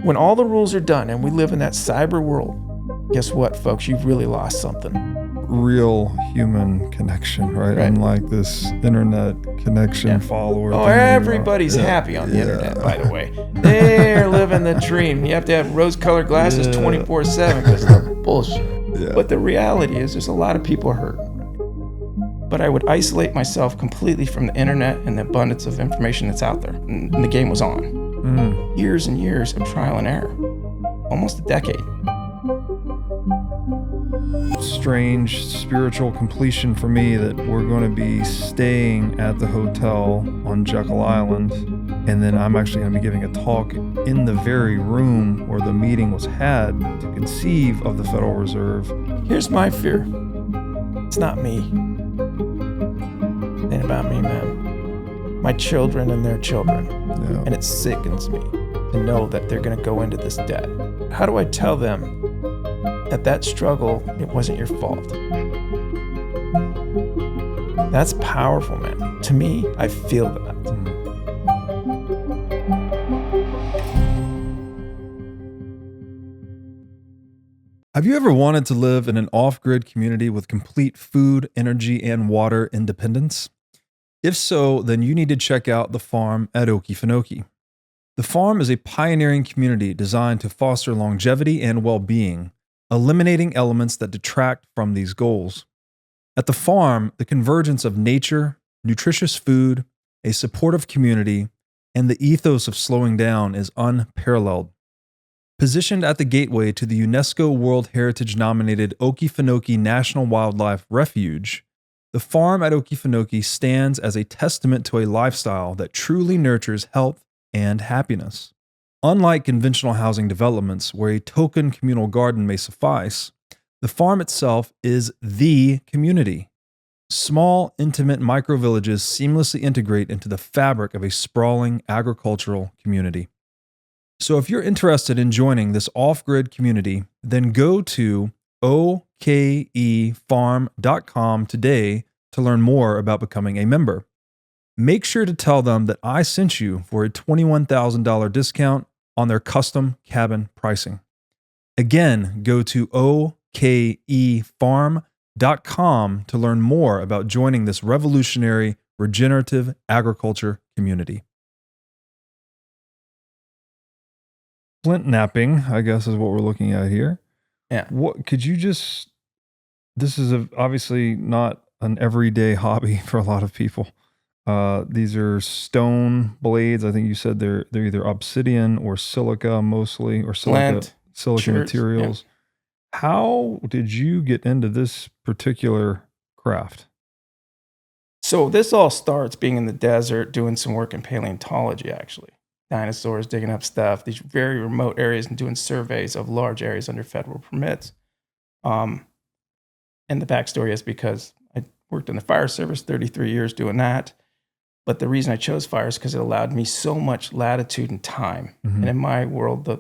When all the rules are done and we live in that cyber world, guess what, folks? You've really lost something. Real human connection, right? Unlike this internet connection follower. Oh, everybody's happy on the internet, by the way. They're living the dream. You have to have rose-colored glasses 24/7 because of the bullshit. Yeah. But the reality is there's a lot of people hurt. But I would isolate myself completely from the internet and the abundance of information that's out there. And the game was on. Years and years of trial and error. Almost a decade. Strange spiritual completion for me that we're going to be staying at the hotel on Jekyll Island, and then I'm actually going to be giving a talk in the very room where the meeting was had to conceive of the Federal Reserve. Here's my fear. It's not me. It ain't about me, man. My children and their children. Yeah. And it sickens me to know that they're going to go into this debt. How do I tell them that struggle, it wasn't your fault? That's powerful, man. To me, I feel that. Have you ever wanted to live in an off-grid community with complete food, energy, and water independence? If so, then you need to check out the farm at Okefenokee. The farm is a pioneering community designed to foster longevity and well-being, eliminating elements that detract from these goals. At the farm, the convergence of nature, nutritious food, a supportive community, and the ethos of slowing down is unparalleled. Positioned at the gateway to the UNESCO World Heritage-nominated Okefenokee National Wildlife Refuge, the farm at Okefenokee stands as a testament to a lifestyle that truly nurtures health and happiness. Unlike conventional housing developments where a token communal garden may suffice, the farm itself is the community. Small, intimate microvillages seamlessly integrate into the fabric of a sprawling agricultural community. So if you're interested in joining this off-grid community, then go to okefarm.com today to learn more about becoming a member. Make sure to tell them that I sent you for a $21,000 discount on their custom cabin pricing. Again, go to okefarm.com to learn more about joining this revolutionary regenerative agriculture community. Flint-knapping, I guess, is what we're looking at here. Yeah. What could you just? This is obviously not an everyday hobby for a lot of people. These are stone blades. I think you said they're either obsidian or silica mostly, or silica materials. Yeah. How did you get into this particular craft? So this all starts being in the desert, doing some work in paleontology, actually. Dinosaurs, digging up stuff, these very remote areas, and doing surveys of large areas under federal permits. And the backstory is because I worked in the fire service 33 years doing that. But the reason I chose fire is because it allowed me so much latitude and time. Mm-hmm. And in my world, the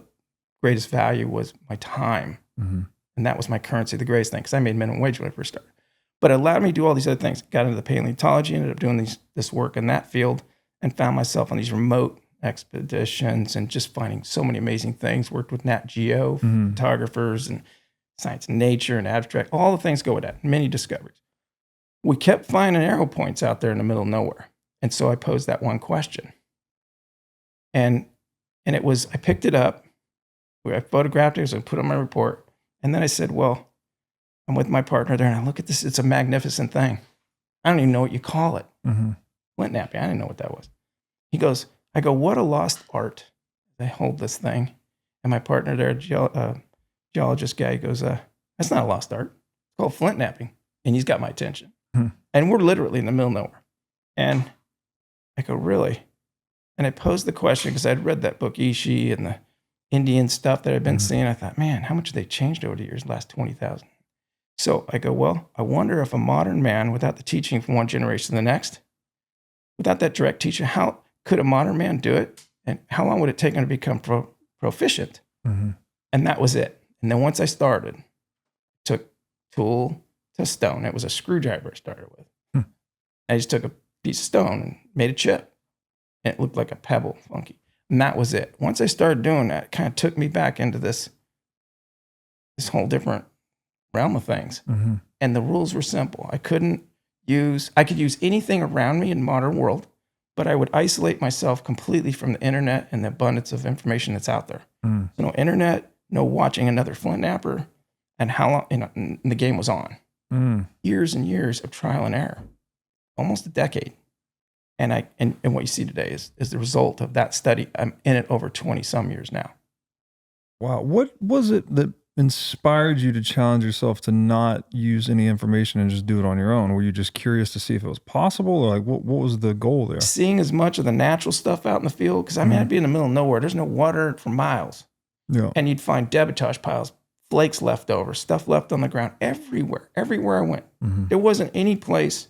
greatest value was my time. Mm-hmm. And that was my currency, the greatest thing, because I made minimum wage when I first started. But it allowed me to do all these other things. Got into the paleontology, ended up doing this work in that field, and found myself on these remote expeditions and just finding so many amazing things. Worked with Nat Geo, photographers, and science and nature and abstract. All the things go with that. Many discoveries. We kept finding arrow points out there in the middle of nowhere. And so I posed that one question. And it was, I picked it up, I photographed it, I put it on my report. And then I said, well, I'm with my partner there, and I look at this, it's a magnificent thing. I don't even know what you call it. Mm-hmm. Flint-knapping, I didn't know what that was. He goes, I go, what a lost art. I hold this thing. And my partner there, geologist guy, goes, that's not a lost art. It's called flint-knapping. And he's got my attention. And we're literally in the middle of nowhere. And I go, really? And I posed the question because I'd read that book, Ishi, and the Indian stuff that I'd been seeing. I thought, man, how much have they changed over the years, the last 20,000? So I go, well, I wonder if a modern man, without the teaching from one generation to the next, without that direct teaching, how could a modern man do it? And how long would it take him to become proficient? Mm-hmm. And that was it. And then once I started, took tool to stone. It was a screwdriver I started with. I just took a piece of stone and made a chip. And it looked like a pebble, funky. And that was it. Once I started doing that, it kind of took me back into this whole different realm of things. Mm-hmm. And the rules were simple. I could use anything around me in the modern world, but I would isolate myself completely from the internet and the abundance of information that's out there. Mm. So no internet, no watching another flint-knapper, and how long, and the game was on. Mm. Years and years of trial and error, almost a decade. And what you see today is the result of that study. I'm in it over 20 some years now. Wow. What was it that inspired you to challenge yourself to not use any information and just do it on your own? Were you just curious to see if it was possible, or like what was the goal there? Seeing as much of the natural stuff out in the field, because I mean, I'd be in the middle of nowhere. There's no water for miles. Yeah. And you'd find debitage piles, flakes left over, stuff left on the ground everywhere I went. Mm-hmm. There wasn't any place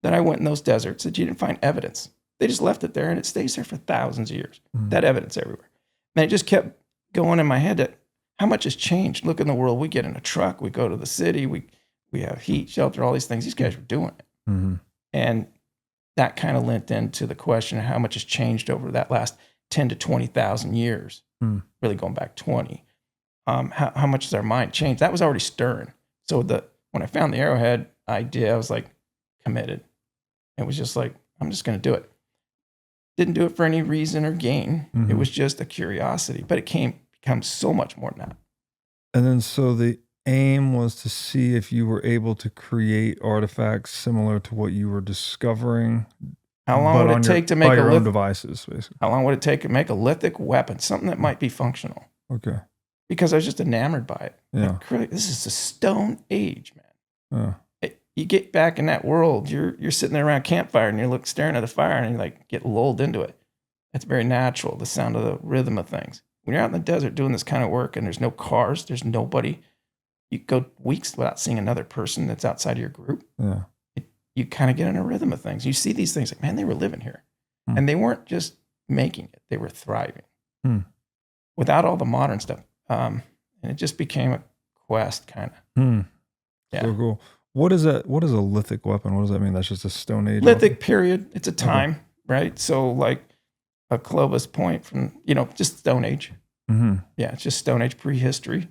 that I went in those deserts that you didn't find evidence. They just left it there, and it stays there for thousands of years. Mm-hmm. That evidence everywhere. And it just kept going in my head that how much has changed. Look in the world. We get in a truck. We go to the city. We have heat, shelter, all these things. These guys were doing it. Mm-hmm. And that kind of linked into the question of how much has changed over that last 10 to 20,000 years, really going back 20. How much has our mind changed? That was already stirring. So when I found the arrowhead idea, I was like committed. It was just like, I'm just going to do it. Didn't do it for any reason or gain. Mm-hmm. It was just a curiosity, but it becomes so much more than that. And then so the aim was to see if you were able to create artifacts similar to what you were discovering. How long would it take to make by your own devices, basically? How long would it take to make a lithic weapon, something that might be functional? Okay. Because I was just enamored by it. Yeah. Like, this is the Stone Age, man. Yeah. You get back in that world, you're sitting there around a campfire and you're staring at the fire and you like get lulled into it. It's very natural, the sound of the rhythm of things. When you're out in the desert doing this kind of work and there's no cars, there's nobody, you go weeks without seeing another person that's outside of your group. Yeah. You kind of get in a rhythm of things. You see these things like, man, they were living here. And they weren't just making it, they were thriving without all the modern stuff. And it just became a quest kind of. Yeah. So cool. What is a lithic weapon? What does that mean? That's just a Stone Age Lithic weapon? period. It's a time, right? So like a Clovis point from, just Stone Age. Mm-hmm. Yeah, it's just Stone Age prehistory.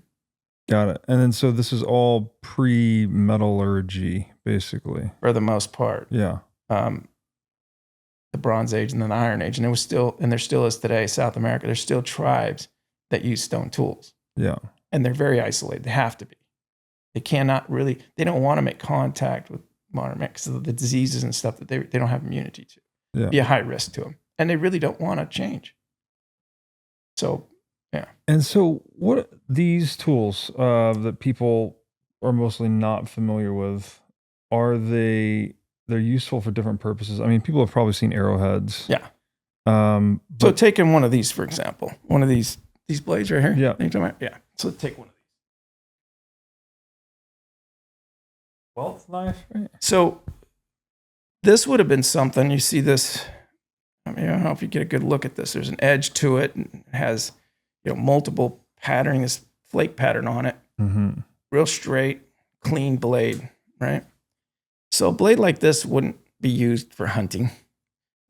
Got it. And then so this is all pre-metallurgy, basically. For the most part. Yeah. The Bronze Age and then the Iron Age. And there still is today, South America, there's still tribes that use stone tools. Yeah. And they're very isolated. They have to be. They don't want to make contact with modern man because of the diseases and stuff that they don't have immunity to. Yeah. Be a high risk to them. And they really don't want to change. So, yeah. And so what these tools that people are mostly not familiar with, they're useful for different purposes? I mean, people have probably seen arrowheads. Yeah. But so taking one of these, for example, one of these blades right here. Yeah. Yeah. So take one of these. Wealth knife, right? So this would have been something, you see this, I don't know if you get a good look at this. There's an edge to it and it has, multiple patterning, this flake pattern on it. Mm-hmm. Real straight, clean blade, right? So a blade like this wouldn't be used for hunting.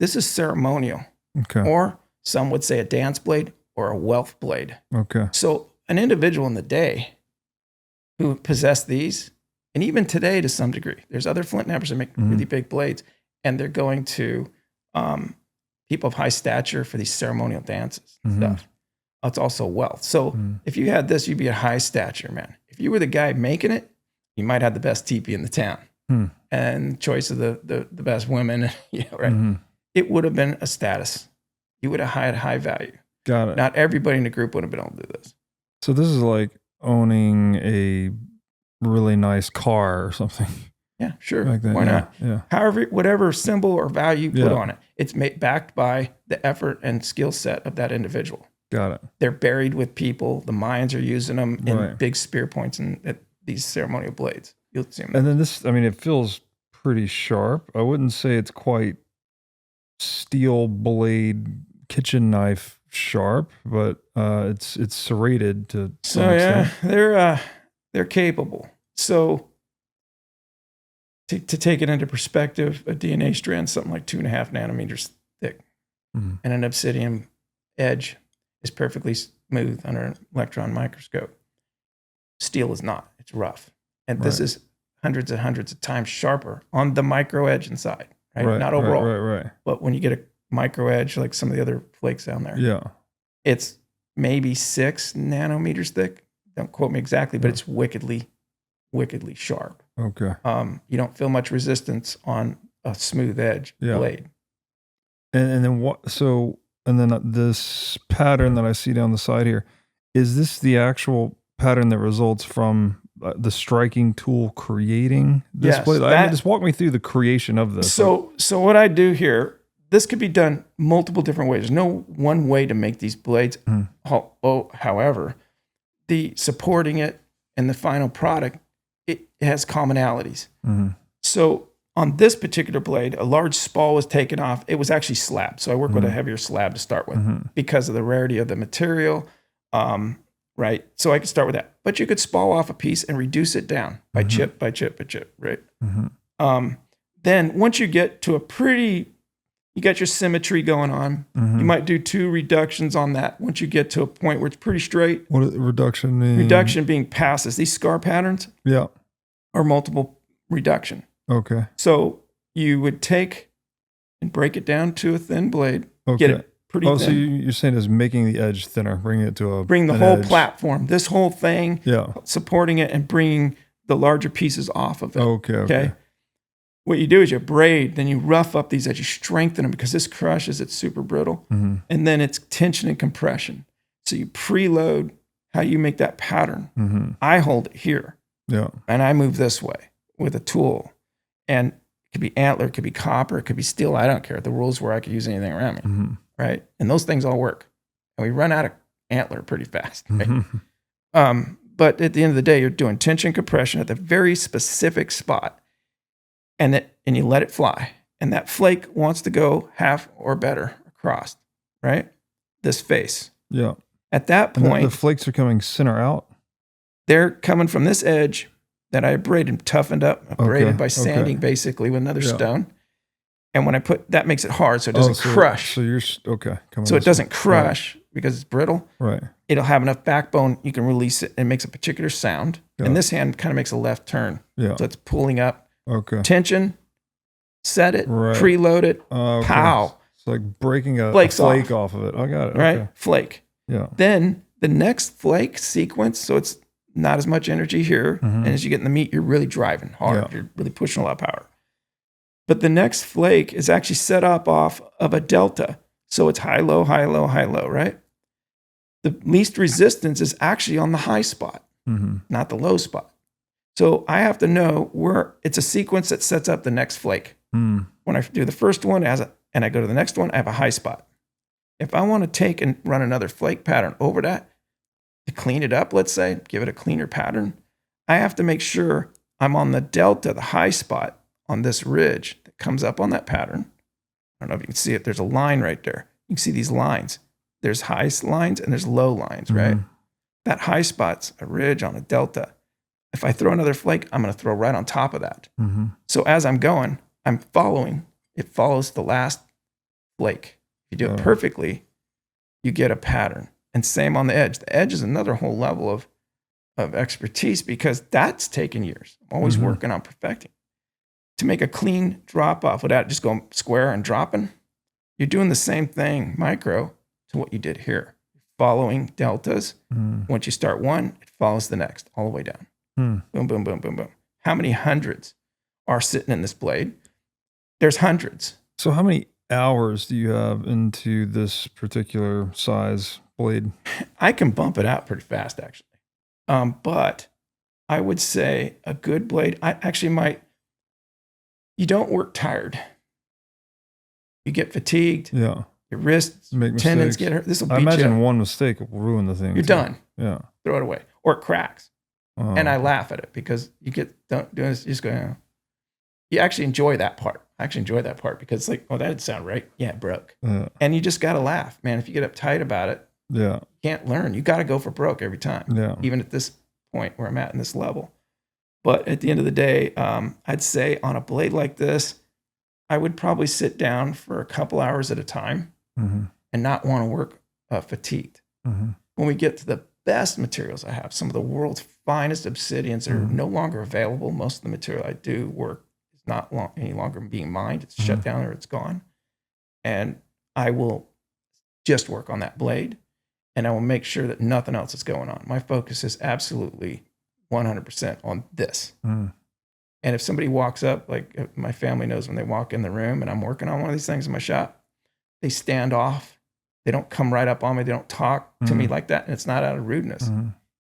This is ceremonial. Okay. Or some would say a dance blade or a wealth blade. Okay. So an individual in the day who possessed these, and even today to some degree, there's other flint knappers that make really big blades, and they're going to people of high stature for these ceremonial dances and stuff. It's also wealth. So if you had this, you'd be a high stature man. If you were the guy making it, you might have the best teepee in the town and choice of the best women, right? It would have been a status. You would have had high value. Got it. Not everybody in the group would have been able to do this. So this is like owning a really nice car or something. Yeah, sure. Like that. Why not? Yeah. However, whatever symbol or value you put on it, it's backed by the effort and skill set of that individual. Got it. They're buried with people. The Mayans are using them in big spear points and these ceremonial blades. You'll see them. And then this, it feels pretty sharp. I wouldn't say it's quite steel blade kitchen knife sharp, but it's serrated to some extent. They're capable. So to take it into perspective, a DNA strand something like 2.5 nanometers thick, and an obsidian edge is perfectly smooth under an electron microscope. Steel is not. It's rough. And this is hundreds and hundreds of times sharper on the micro edge inside, right? Not overall. Right. But when you get a micro edge, like some of the other flakes down there, it's maybe 6 nanometers thick. Don't quote me exactly, but it's wickedly sharp. Okay. You don't feel much resistance on a smooth edge blade. And then what? So, and then this pattern that I see down the side here, is this the actual pattern that results from the striking tool creating this blade? I mean, just walk me through the creation of this. So what I do here, this could be done multiple different ways. There's no one way to make these blades. However, the supporting it and the final product, it has commonalities. So on this particular blade, a large spall was taken off. It was actually slab. So I work with a heavier slab to start with because of the rarity of the material. Right. So I could start with that, but you could spall off a piece and reduce it down by chip by chip by chip. Right. Then once you get to you got your symmetry going on. You might do 2 reductions on that. Once you get to a point where it's pretty straight. What does reduction mean? Reduction being passes. These scar patterns are multiple reduction. Okay. So you would take and break it down to a thin blade, get it pretty thin. So you're saying is making the edge thinner, bringing it to bring the whole platform, this whole thing, supporting it and bringing the larger pieces off of it. Okay. What you do is you braid, then you rough up these edges, you strengthen them because this crushes, it's super brittle. And then it's tension and compression. So you preload how you make that pattern. I hold it here. And I move this way with a tool. And it could be antler, it could be copper, it could be steel. I don't care. The rules where I could use anything around me. Right. And those things all work. And we run out of antler pretty fast. Right? But at the end of the day, you're doing tension compression at the very specific spot. And you let it fly. And that flake wants to go half or better across, right? This face. At that point, the flakes are coming center out. They're coming from this edge that I braided, toughened up, braided by sanding basically with another stone. And when I put, that makes it hard so it doesn't crush. So you're, so it doesn't crush because it's brittle. Right. It'll have enough backbone, you can release it and it makes a particular sound. And this hand kind of makes a left turn. So it's pulling up. Tension, set it, preload it, pow. It's like breaking a flake off of it. I got it. Right? Flake. Then the next flake sequence, so it's not as much energy here. And as you get in the meat, you're really driving hard. You're really pushing a lot of power. But the next flake is actually set up off of a delta. So it's high, low, high, low, high, low, right? The least resistance is actually on the high spot, not the low spot. So I have to know where it's a sequence that sets up the next flake. When I do the first one and I go to the next one, I have a high spot. If I want to take and run another flake pattern over that to clean it up, let's say, give it a cleaner pattern, I have to make sure I'm on the delta, the high spot on this ridge that comes up on that pattern. I don't know if you can see it. There's a line right there. You can see these lines. There's high lines and there's low lines, right? That high spot's a ridge on a delta. If I throw another flake, I'm going to throw right on top of that. So as I'm going, I'm following. It follows the last flake. If you do it perfectly, you get a pattern. And same on the edge. The edge is another whole level of expertise because that's taken years. I'm always working on perfecting. To make a clean drop off without just going square and dropping, you're doing the same thing micro to what you did here. Following deltas. Once you start one, it follows the next all the way down. Boom, boom, boom, boom, boom. How many hundreds are sitting in this blade? There's hundreds. So how many hours do you have into this particular size blade? I can bump it out pretty fast, actually. But I would say a good blade, you don't work tired. You get fatigued. Your wrists, tendons get hurt. This will beat you. I imagine one mistake will ruin the thing. You're done. Throw it away. Or it cracks. And I laugh at it because don't do this. You just go, you actually enjoy that part. I actually enjoy that part because it's like, oh, that didn't sound right. Yeah, it broke. And you just got to laugh, man. If you get uptight about it, you can't learn. You got to go for broke every time. Even at this point where I'm at in this level. But at the end of the day, I'd say on a blade like this, I would probably sit down for a couple hours at a time and not want to work fatigued. Mm-hmm. When we get to the best materials I have, some of the world's finest obsidians are no longer available. Most of the material I do work is not any longer being mined. It's shut down or it's gone. And I will just work on that blade, and I will make sure that nothing else is going on. My focus is absolutely 100% on this. Mm. And if somebody walks up, like my family knows when they walk in the room and I'm working on one of these things in my shop, they stand off. They don't come right up on me. They don't talk to me like that. And it's not out of rudeness.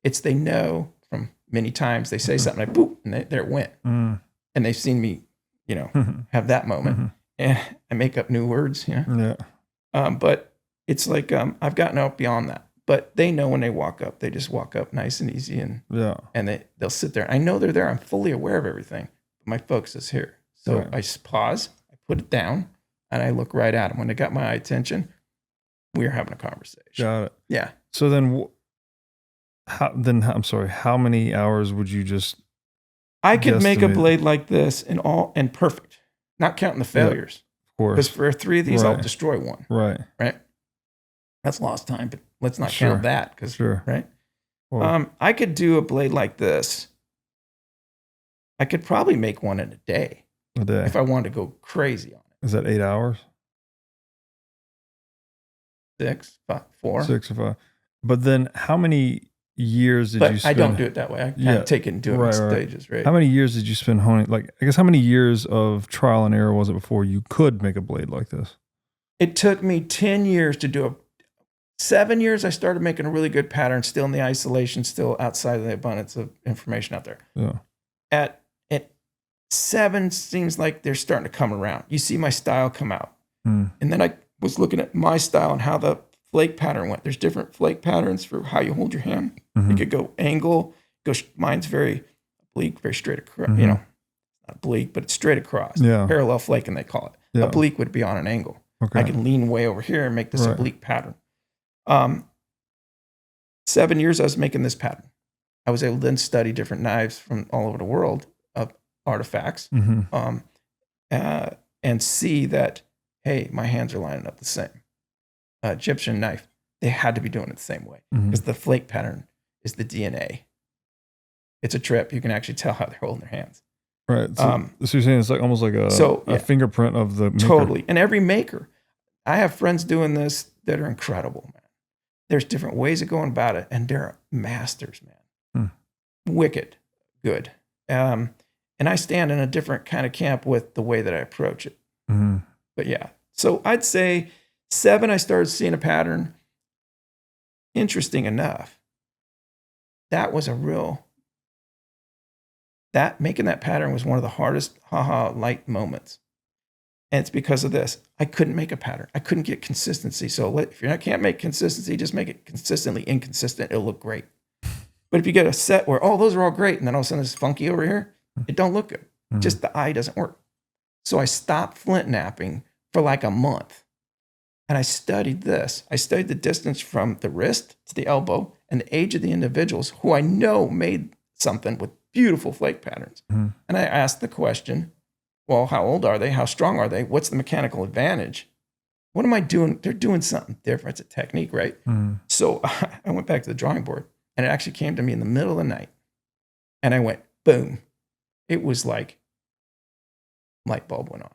It's they know from many times they say something, like boop, and there it went. And they've seen me, have that moment. And I make up new words, but it's like I've gotten out beyond that. But they know when they walk up, they just walk up nice and easy, and they'll sit there. I know they're there. I'm fully aware of everything. But my focus is here. So I just pause, I put it down, and I look right at them. When they got my attention, we're having a conversation. Got it. Yeah. So then, how many hours would you just? I could make a blade like this and perfect, not counting the failures. Of course. Because for 3 of these, I'll destroy one. Right. That's lost time, but let's not count that. Right. Well, I could do a blade like this. I could probably make one in a day. If I wanted to go crazy on it. Is that 8 hours? 6, 5, 4. 6 or 5. But then how many years did you spend? I don't do it that way. I kind of take it and do it in stages, right? How many years did you spend honing? Like, I guess how many years of trial and error was it before you could make a blade like this? It took me 10 years to do 7 years. I started making a really good pattern, still in the isolation, still outside of the abundance of information out there. Yeah. At 7 seems like they're starting to come around. You see my style come out. And then I was looking at my style and how the flake pattern went. There's different flake patterns for how you hold your hand. You could go angle. Mine's very oblique, very straight across. Not oblique, but it's straight across. Yeah. Parallel flaking, they call it. Yeah. Oblique would be on an angle. Okay. I can lean way over here and make this oblique pattern. 7 years I was making this pattern. I was able to then study different knives from all over the world of artifacts and see that, hey, my hands are lining up the same. Egyptian knife, they had to be doing it the same way because the flake pattern is the DNA. It's a trip. You can actually tell how they're holding their hands. Right. So you're saying it's like almost like a fingerprint of the maker. Totally. And every maker, I have friends doing this that are incredible, man. There's different ways of going about it, and they're masters, man. Wicked good. And I stand in a different kind of camp with the way that I approach it. But yeah, so I'd say 7, I started seeing a pattern. Interesting enough, making that pattern was one of the hardest light moments. And it's because of this. I couldn't make a pattern. I couldn't get consistency. So if you can't make consistency, just make it consistently inconsistent. It'll look great. But if you get a set where, those are all great, and then all of a sudden it's funky over here, it don't look good. Just the eye doesn't work. So I stopped flint-knapping for like a month. And I studied this. I studied the distance from the wrist to the elbow and the age of the individuals who I know made something with beautiful flake patterns. And I asked the question, well, how old are they? How strong are they? What's the mechanical advantage? What am I doing? They're doing something different. It's a technique, right? So I went back to the drawing board, and it actually came to me in the middle of the night. And I went, boom. It was like light bulb went on.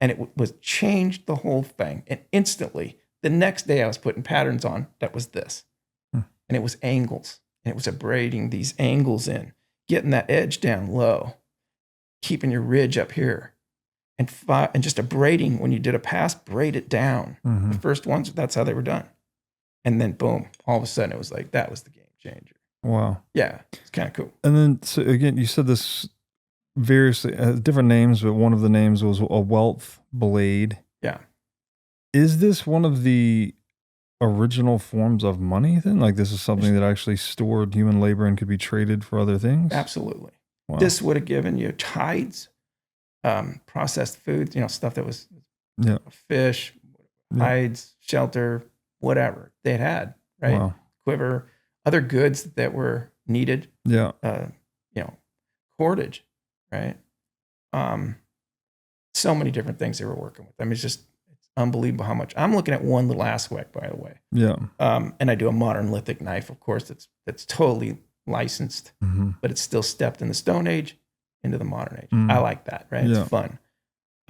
And it was changed the whole thing. And instantly, the next day I was putting patterns on that was this. And it was angles. And it was abrading these angles in, getting that edge down low, keeping your ridge up here. And just abrading when you did a pass, braid it down. The first ones, that's how they were done. And then boom, all of a sudden it was like, that was the game changer. Wow. Yeah, it's kind of cool. And then, so again, you said this variously, different names, but one of the names was a wealth blade. Yeah. Is this one of the original forms of money then? Like this is something that actually stored human labor and could be traded for other things? Absolutely. Wow. This would have given you tides, processed foods, stuff that was fish, hides, shelter, whatever they had, right? Wow. Quiver, other goods that were needed. Yeah. Cordage, right? So many different things they were working with. I mean, it's unbelievable how much. I'm looking at one little aspect, by the way. Yeah. And I do a modern lithic knife, of course, that's totally licensed, but it's still stepped in the Stone Age into the modern age. I like that, right? Yeah. It's fun.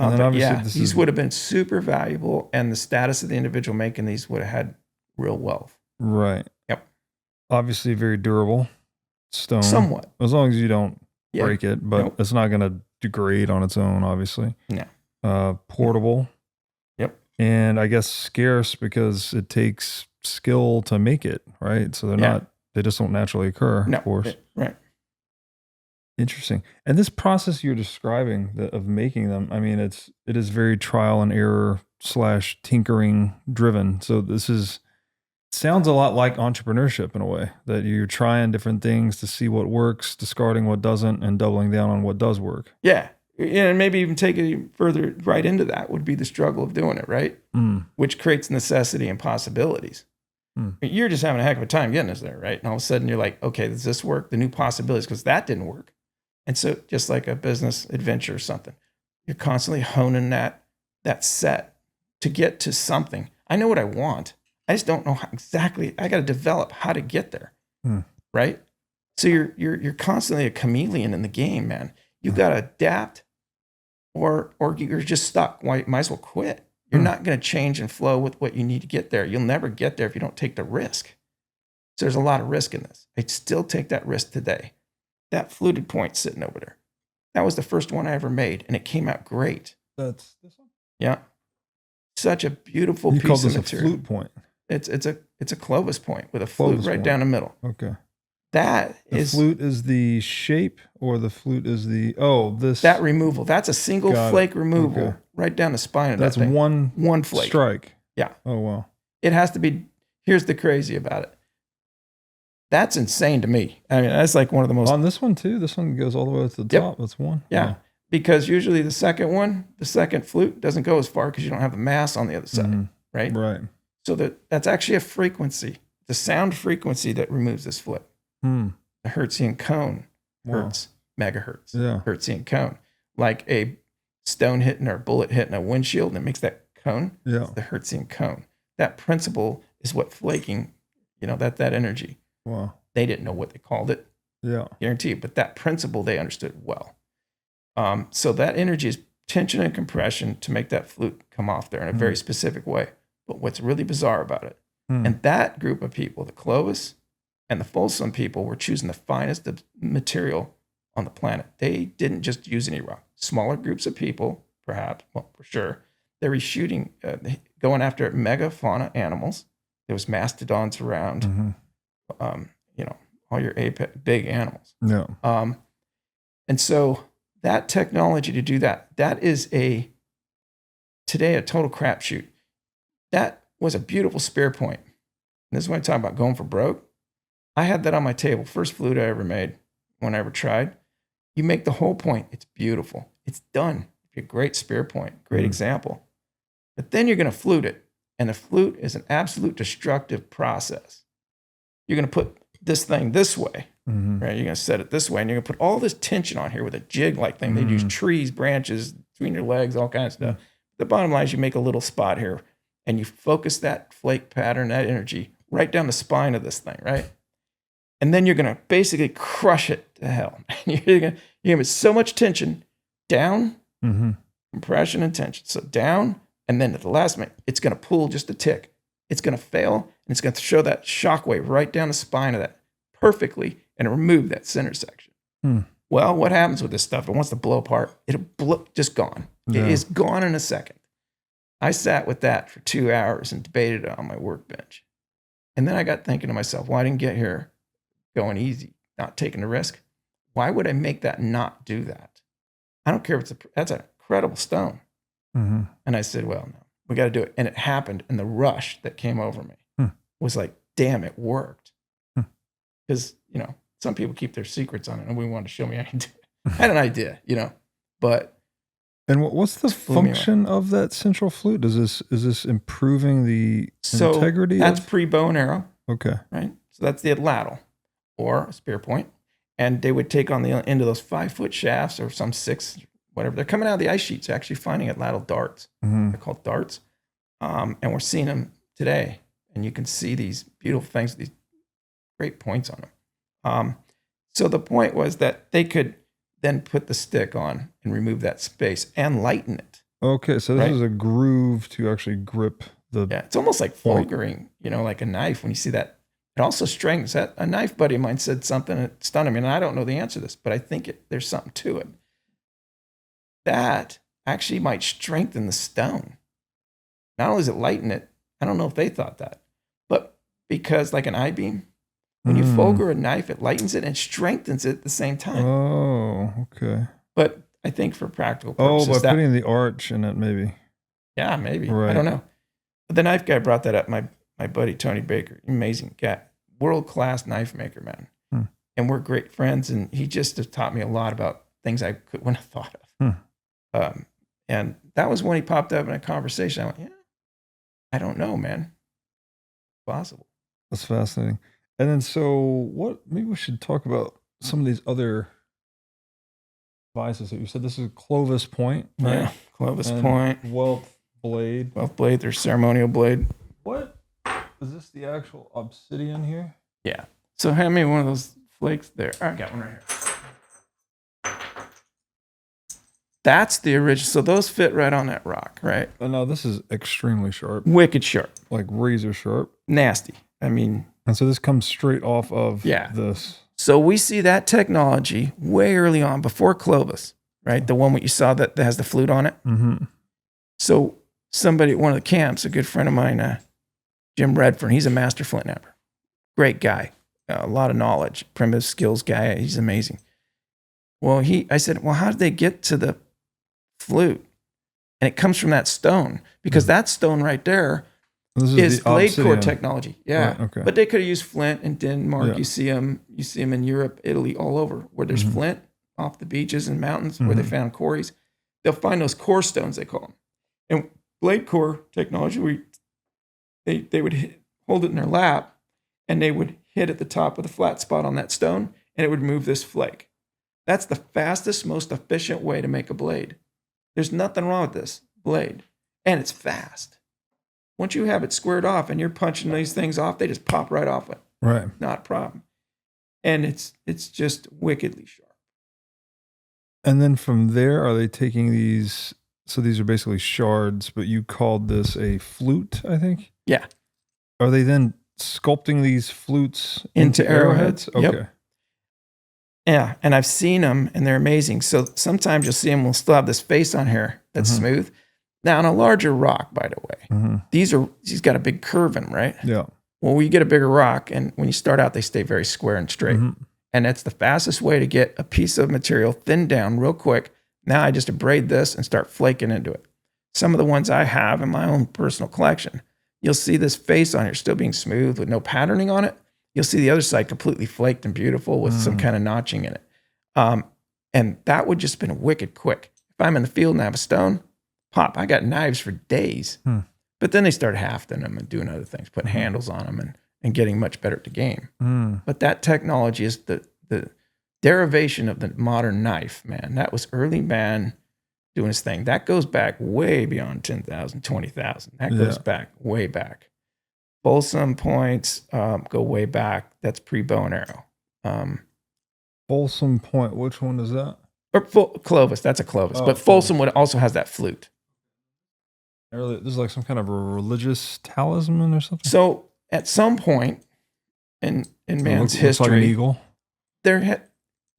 And then But obviously these would have been super valuable, and the status of the individual making these would have had real wealth. Right. Yep. Obviously very durable stone. Somewhat. As long as you don't Yeah. break it, but Nope. it's not going to degrade on its own, obviously. No. Portable. Yep. And I guess scarce because it takes skill to make it, right? So they just don't naturally occur, No. of course. Right. Interesting. And this process you're describing of making them, I mean, it is very trial and error / tinkering driven. So sounds a lot like entrepreneurship in a way, that you're trying different things to see what works, discarding what doesn't, and doubling down on what does work. Yeah. And maybe even take it further right into that would be the struggle of doing it, right? Which creates necessity and possibilities. You're just having a heck of a time getting us there, right? And all of a sudden you're like, okay, does this work? The new possibilities, because that didn't work. And so just like a business adventure or something, you're constantly honing that set to get to something. I know what I want. I just don't know how exactly. I got to develop how to get there, right? So you're constantly a chameleon in the game, man. You got to adapt, or you're just stuck. Why? Might as well quit. You're not going to change and flow with what you need to get there. You'll never get there if you don't take the risk. So there's a lot of risk in this. I'd still take that risk today. That fluted point sitting over there, that was the first one I ever made, and it came out great. That's this one? Yeah. Such a beautiful You piece called of this material. a flute point. It's a Clovis point with a flute right down the middle. Okay. The flute is the shape, or the flute is that removal. That's a single flake removal right down the spine of that thing. That's one flake strike. Yeah. Oh wow. It has to be. Here's the crazy about it. That's insane to me. I mean, that's like one of the most. On this one too. This one goes all the way to the top. That's one. Yeah. Because usually the second flute doesn't go as far because you don't have the mass on the other side, right? Right. So that's actually a frequency, the sound frequency that removes this flip. The Hertzian cone, hertz, megahertz, Hertzian cone, like a stone hitting or a bullet hitting a windshield, and it makes that cone. Yeah. It's the Hertzian cone. That principle is what flaking, that energy. Wow. They didn't know what they called it. Yeah. Guarantee it. But that principle they understood well. So that energy is tension and compression to make that flute come off there in a very specific way. But what's really bizarre about it, and that group of people, the Clovis and the Folsom people, were choosing the finest of material on the planet. They didn't just use any rock. Smaller groups of people, perhaps, well, for sure, they were shooting, going after megafauna animals. There was mastodons around, all your big animals. Yeah. And so that technology to do that is today a total crapshoot. That was a beautiful spear point. And this is when I talk about going for broke. I had that on my table. First flute I ever made, one I ever tried. You make the whole point. It's beautiful. It's done. It's a great spear point, great example. But then you're going to flute it. And the flute is an absolute destructive process. You're going to put this thing this way, right? You're going to set it this way, and you're going to put all this tension on here with a jig-like thing. They use trees, branches, between your legs, all kinds of stuff. The bottom line is you make a little spot here, and you focus that flake pattern, that energy, right down the spine of this thing, right? And then you're going to basically crush it to hell. You're going to put so much tension down, compression and tension. So down, and then at the last minute, it's going to pull just a tick. It's going to fail, and it's going to show that shock wave right down the spine of that perfectly and remove that center section. Well, what happens with this stuff? It wants to blow apart. It'll just gone. Yeah. It is gone in a second. I sat with that for 2 hours and debated it on my workbench. And then I got thinking to myself, well, I didn't get here going easy, not taking the risk. Why would I make that not do that? I don't care if that's an incredible stone. And I said, well, no, we got to do it. And it happened. And the rush that came over me was like, damn, it worked. Because, some people keep their secrets on it, and we wanted to show me I can do it. I had an idea, but. And what's the function of that central flute? Is this improving the integrity? That's pre-bow and arrow. Okay. Right. So that's the atlatl or a spear point. And they would take on the end of those 5-foot shafts or some 6, whatever. They're coming out of the ice sheets, actually finding atlatl darts. They're called darts. And we're seeing them today. And you can see these beautiful things, these great points on them. So the point was that they could then put the stick on and remove that space and lighten it. Okay, so this is a groove to actually grip the. Yeah, it's almost like fulgurating, like a knife. When you see that, it also strengthens that. A knife buddy of mine said something that stunned me, and I don't know the answer to this, but I think there's something to it. That actually might strengthen the stone. Not only does it lighten it, I don't know if they thought that, but because like an I-beam, when you fulgur a knife, it lightens it and strengthens it at the same time. Oh, okay. But I think for practical purposes, by putting the arch in it, maybe. Yeah, maybe. Right. I don't know. But the knife guy brought that up. My buddy Tony Baker, amazing guy, world-class knife maker, man. And we're great friends. And he just has taught me a lot about things I wouldn't have thought of. And that was when he popped up in a conversation. I went, yeah, I don't know, man. Possible. That's fascinating. And then, so maybe we should talk about some of these other devices. You said this is Clovis Point, right? Yeah, Clovis Point. Wealth Blade. Wealth Blade, their ceremonial blade. What? Is this the actual Obsidian here? Yeah. So hand me one of those flakes there. I got one right here. That's the original. So those fit right on that rock, right? Oh, no, this is extremely sharp. Wicked sharp. Like razor sharp. Nasty. I mean. And so this comes straight off of this. So we see that technology way early on, before Clovis, right? The one that you saw that has the flute on it. Mm-hmm. So somebody at one of the camps, a good friend of mine, Jim Redfern, he's a master flint-knapper. Great guy. A lot of knowledge. Primitive skills guy. He's amazing. Well, I said, well, how did they get to the flute? And it comes from that stone, because that stone right there is blade core technology. Yeah. Right, okay. But they could have used flint in Denmark. Yeah. You see them in Europe, Italy, all over where there's flint off the beaches and mountains where they found quarries. They'll find those core stones, they call them. And blade core technology, they would hold it in their lap and they would hit at the top of the flat spot on that stone and it would move this flake. That's the fastest, most efficient way to make a blade. There's nothing wrong with this blade. And it's fast. Once you have it squared off and you're punching these things off, they just pop right off it. Right. Not a problem. And it's just wickedly sharp. And then from there, are they taking these? So these are basically shards, but you called this a flute, I think? Yeah. Are they then sculpting these flutes into arrowheads? Okay. Yep. Yeah. And I've seen them and they're amazing. So sometimes you'll see them will still have this face on here that's smooth. Now, on a larger rock, by the way, these got a big curve in them, right? Yeah. Well, when you get a bigger rock, and when you start out, they stay very square and straight. And that's the fastest way to get a piece of material thinned down real quick. Now I just abrade this and start flaking into it. Some of the ones I have in my own personal collection, you'll see this face on here still being smooth with no patterning on it. You'll see the other side completely flaked and beautiful with some kind of notching in it. And that would just been wicked quick. If I'm in the field and I have a stone, pop, I got knives for days. But then they started hafting them and doing other things, putting handles on them and getting much better at the game. But that technology is the derivation of the modern knife, man. That was early man doing his thing. That goes back way beyond 10,000, 20,000. That goes back, way back. Folsom points go way back. That's pre-bow and arrow. Folsom Point, which one is that? Or Clovis, that's a Clovis. But Folsom also has that flute. This is like some kind of a religious talisman or something? So at some point in man's history, looks like an eagle.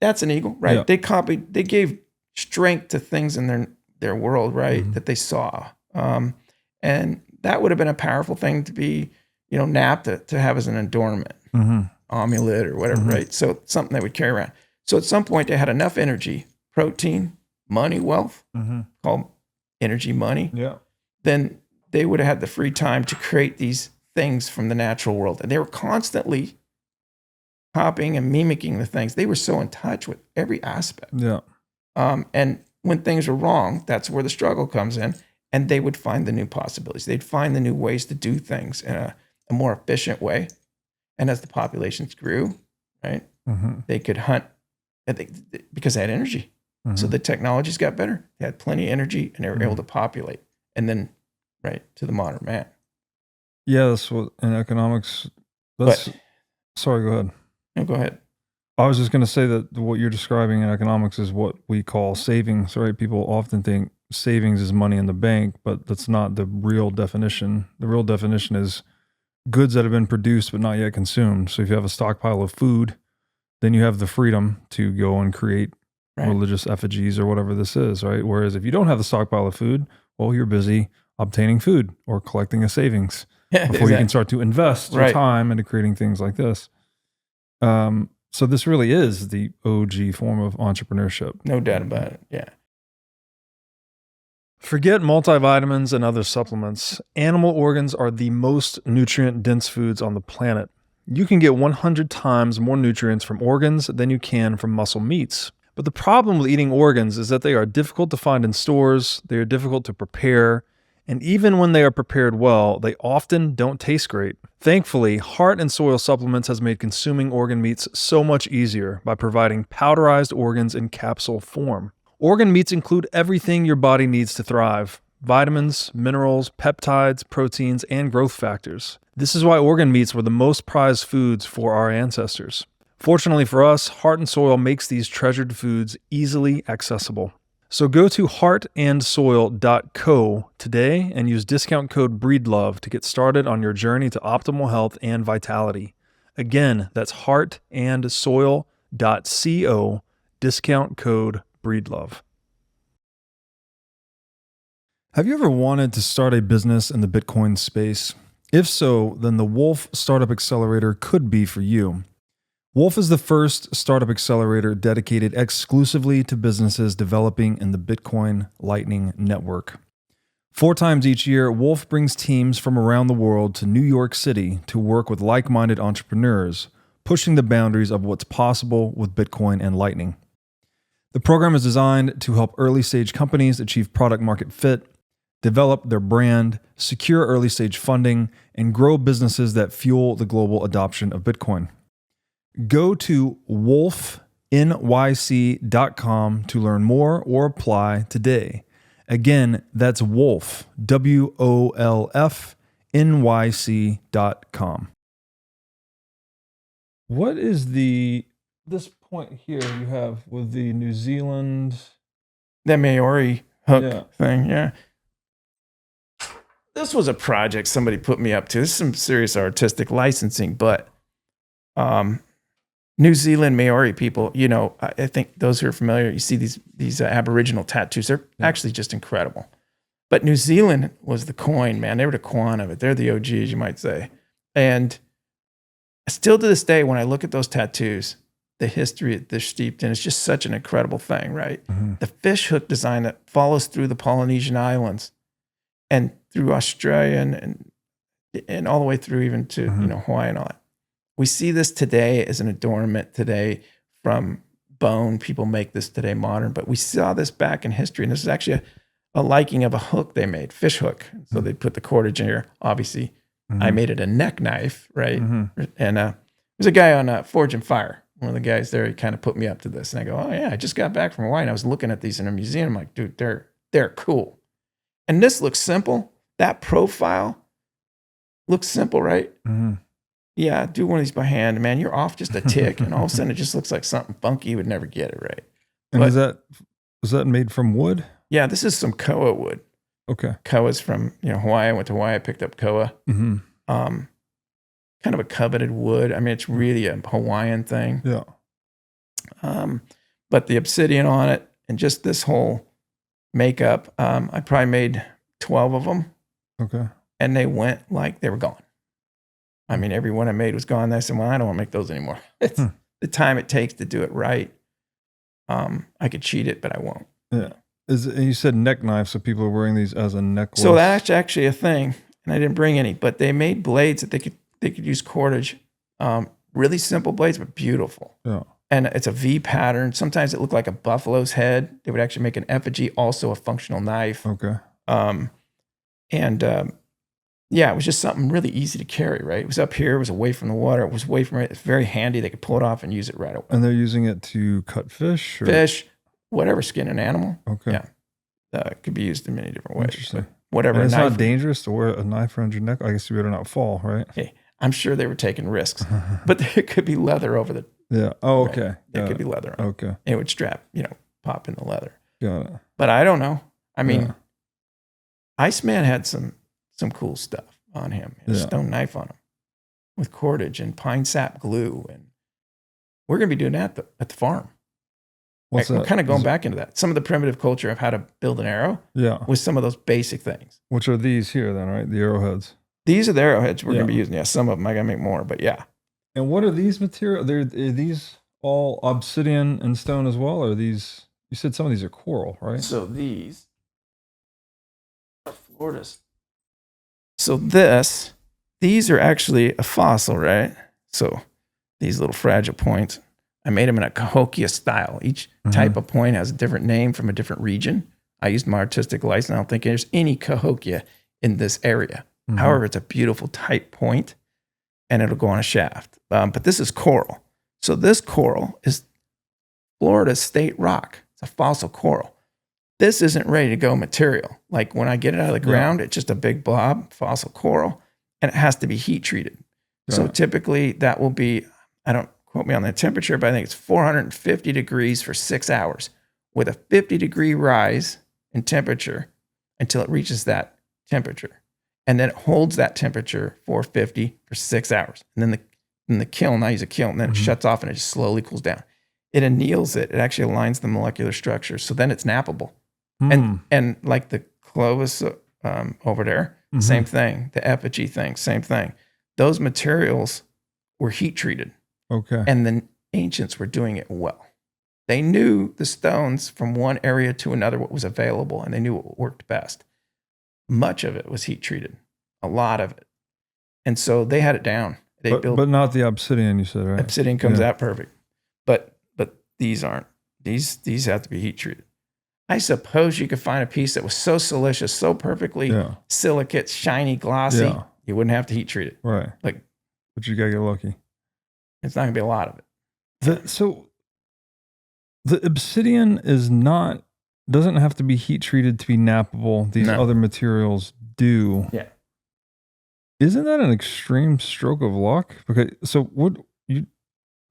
That's an eagle, right? Yeah. They gave strength to things in their world, right? That they saw. And that would have been a powerful thing to be, napped to have as an adornment, amulet or whatever, right? So something they would carry around. So at some point they had enough energy, protein, money, wealth, called energy money. Yeah. Then they would have had the free time to create these things from the natural world. And they were constantly copying and mimicking the things. They were so in touch with every aspect. Yeah. And when things were wrong, that's where the struggle comes in. And they would find the new possibilities. They'd find the new ways to do things in a more efficient way. And as the populations grew, right, they could hunt because they had energy. So the technologies got better. They had plenty of energy and they were able to populate. And then right, to the modern man. Yeah, that's what in economics. Sorry, go ahead. No, go ahead. I was just going to say that what you're describing in economics is what we call savings, right? People often think savings is money in the bank, but that's not the real definition. The real definition is goods that have been produced but not yet consumed. So if you have a stockpile of food, then you have the freedom to go and create religious effigies or whatever this is, right? Whereas if you don't have the stockpile of food, well, you're busy obtaining food or collecting a savings before you can start to invest your time into creating things like this. So this really is the OG form of entrepreneurship. No doubt about it. Yeah. Forget multivitamins and other supplements. Animal organs are the most nutrient-dense foods on the planet. You can get 100 times more nutrients from organs than you can from muscle meats. But the problem with eating organs is that they are difficult to find in stores, they are difficult to prepare, and even when they are prepared well, they often don't taste great. Thankfully, Heart and Soil Supplements has made consuming organ meats so much easier by providing powderized organs in capsule form. Organ meats include everything your body needs to thrive: vitamins, minerals, peptides, proteins, and growth factors. This is why organ meats were the most prized foods for our ancestors. Fortunately for us, Heart and Soil makes these treasured foods easily accessible. So go to heartandsoil.co today and use discount code BREEDLOVE to get started on your journey to optimal health and vitality. Again, that's heartandsoil.co, discount code BREEDLOVE. Have you ever wanted to start a business in the Bitcoin space? If so, then the Wolf Startup Accelerator could be for you. Wolf is the first startup accelerator dedicated exclusively to businesses developing in the Bitcoin Lightning Network. 4 times each year, Wolf brings teams from around the world to New York City to work with like-minded entrepreneurs, pushing the boundaries of what's possible with Bitcoin and Lightning. The program is designed to help early-stage companies achieve product-market fit, develop their brand, secure early-stage funding, and grow businesses that fuel the global adoption of Bitcoin. Go to wolfnyc.com to learn more or apply today. Again, that's Wolf, WOLF, What is this point here you have with the New Zealand? That Maori hook thing, yeah. This was a project somebody put me up to. This is some serious artistic licensing, but New Zealand Maori people, you know, I think those who are familiar, you see these Aboriginal tattoos. They're actually just incredible. But New Zealand was the coin, man. They were the Quan of it. They're the OGs, you might say. And still to this day, when I look at those tattoos, the history they're steeped in, it's just such an incredible thing, right? Mm-hmm. The fish hook design that follows through the Polynesian islands and through Australia and all the way through even to Hawaii and all that. We see this today as an adornment today from bone. People make this today modern, but we saw this back in history. And this is actually a liking of a hook they made, fish hook. So they put the cordage in here. Obviously, I made it a neck knife, right? And there's a guy on Forge and Fire. One of the guys there, he kind of put me up to this. And I go, oh yeah, I just got back from Hawaii and I was looking at these in a museum. I'm like, dude, they're cool. And this looks simple. That profile looks simple, right? Yeah, do one of these by hand, man. You're off just a tick, and all of a sudden it just looks like something funky. You would never get it right. And was that made from wood? Yeah, this is some koa wood. Okay, koa's from Hawaii. I went to Hawaii. I picked up koa. Kind of a coveted wood. I mean, it's really a Hawaiian thing. Yeah. But the obsidian on it and just this whole makeup, I probably made 12 of them. Okay. And they went like they were gone. I mean, every one I made was gone. I said, well, I don't want to make those anymore. It's the time it takes to do it right. I could cheat it, but I won't. Yeah. And you said neck knife, so people are wearing these as a necklace. So that's actually a thing, and I didn't bring any, but they made blades that they could use cordage. Really simple blades, but beautiful. Yeah. And it's a V pattern. Sometimes it looked like a buffalo's head. They would actually make an effigy, also a functional knife. Okay. Yeah, it was just something really easy to carry, right? It was up here. It was away from the water. It was away from it. It's very handy. They could pull it off and use it right away. And they're using it to cut fish? Fish, whatever, skin an animal. Okay. Yeah. It could be used in many different ways. Interesting. whatever. And it's knife not dangerous to wear a knife around your neck. I guess you better not fall, right? Hey, I'm sure they were taking risks, but there could be leather over the. Yeah. Oh, Right. okay. It could be leather on. Okay. It would strap, pop in the leather. Got it. But I don't know. I mean, Yeah. Iceman had some cool stuff on him. He had a stone knife on him with cordage and pine sap glue, and we're going to be doing that at the farm. What's We're that? kind of going back into that. Some of the primitive culture of how to build an arrow Yeah. with some of those basic things. Which are these here then, right? The arrowheads. These are the arrowheads we're Yeah. going to be using. Yeah, some of them I got to make more, but yeah. And what are these materials? Are these all obsidian and stone as well? Or are these, you said some of these are coral, right? So these are Florida's. So these are actually a fossil, right? So these little fragile points, I made them in a Cahokia style. Each type of point has a different name from a different region. I used my artistic license. I don't think there's any Cahokia in this area. However, it's a beautiful tight point, and it'll go on a shaft. But this is coral. So this coral is Florida's state rock. It's a fossil coral. This isn't ready to go material. Like when I get it out of the ground, it's just a big blob, fossil coral, and it has to be heat treated. So typically that will be, I don't quote me on the temperature, but I think it's 450 degrees for 6 hours with a 50-degree rise in temperature until it reaches that temperature. And then it holds that temperature, 450, for 6 hours. And then in the kiln, I use a kiln, then it shuts off and it just slowly cools down. It anneals it. It actually aligns the molecular structure. So then it's nappable. And like the Clovis over there, same thing. The effigy thing, same thing. Those materials were heat treated. Okay. And the ancients were doing it well. They knew the stones from one area to another, what was available, and they knew what worked best. Much of it was heat treated, a lot of it. And so they had it down. They built, but not the obsidian, you said, right? Obsidian comes out perfect. But these aren't. These have to be heat treated. I suppose you could find a piece that was so silicious, so perfectly silicate, shiny, glossy, you wouldn't have to heat treat it. Right. Like, but you gotta get lucky. It's not gonna be a lot of it. So the obsidian doesn't have to be heat treated to be nappable. These other materials do. Yeah. Isn't that an extreme stroke of luck? Because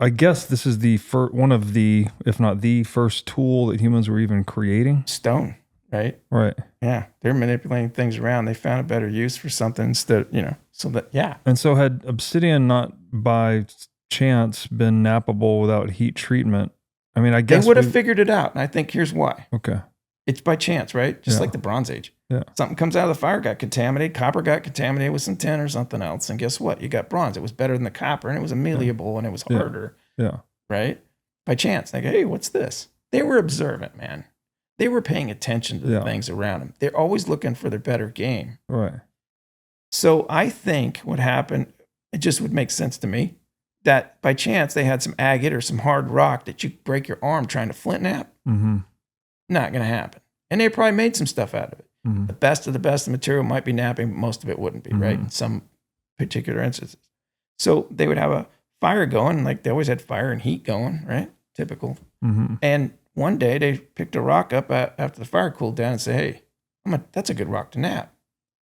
I guess this is one of the, if not the first tool that humans were even creating. Stone, right? Right. Yeah. They're manipulating things around. They found a better use for something instead, so that, yeah. And so had obsidian not by chance been nappable without heat treatment, I mean, I guess they would have figured it out. And I think here's why. Okay. It's by chance, right? Just like the Bronze Age. Yeah. Something comes out of the fire, got contaminated. Copper got contaminated with some tin or something else. And guess what? You got bronze. It was better than the copper, and it was malleable, and it was harder. Yeah. Right? By chance. They go, hey, what's this? They were observant, man. They were paying attention to the things around them. They're always looking for their better game. Right. So I think what happened, it just would make sense to me, that by chance they had some agate or some hard rock that you break your arm trying to flint knap. Not going to happen. And they probably made some stuff out of it. The best of the best of the material might be napping, but most of it wouldn't be, right? In some particular instances. So they would have a fire going, like they always had fire and heat going, right? Typical. And one day they picked a rock up after the fire cooled down and said, hey, that's a good rock to nap.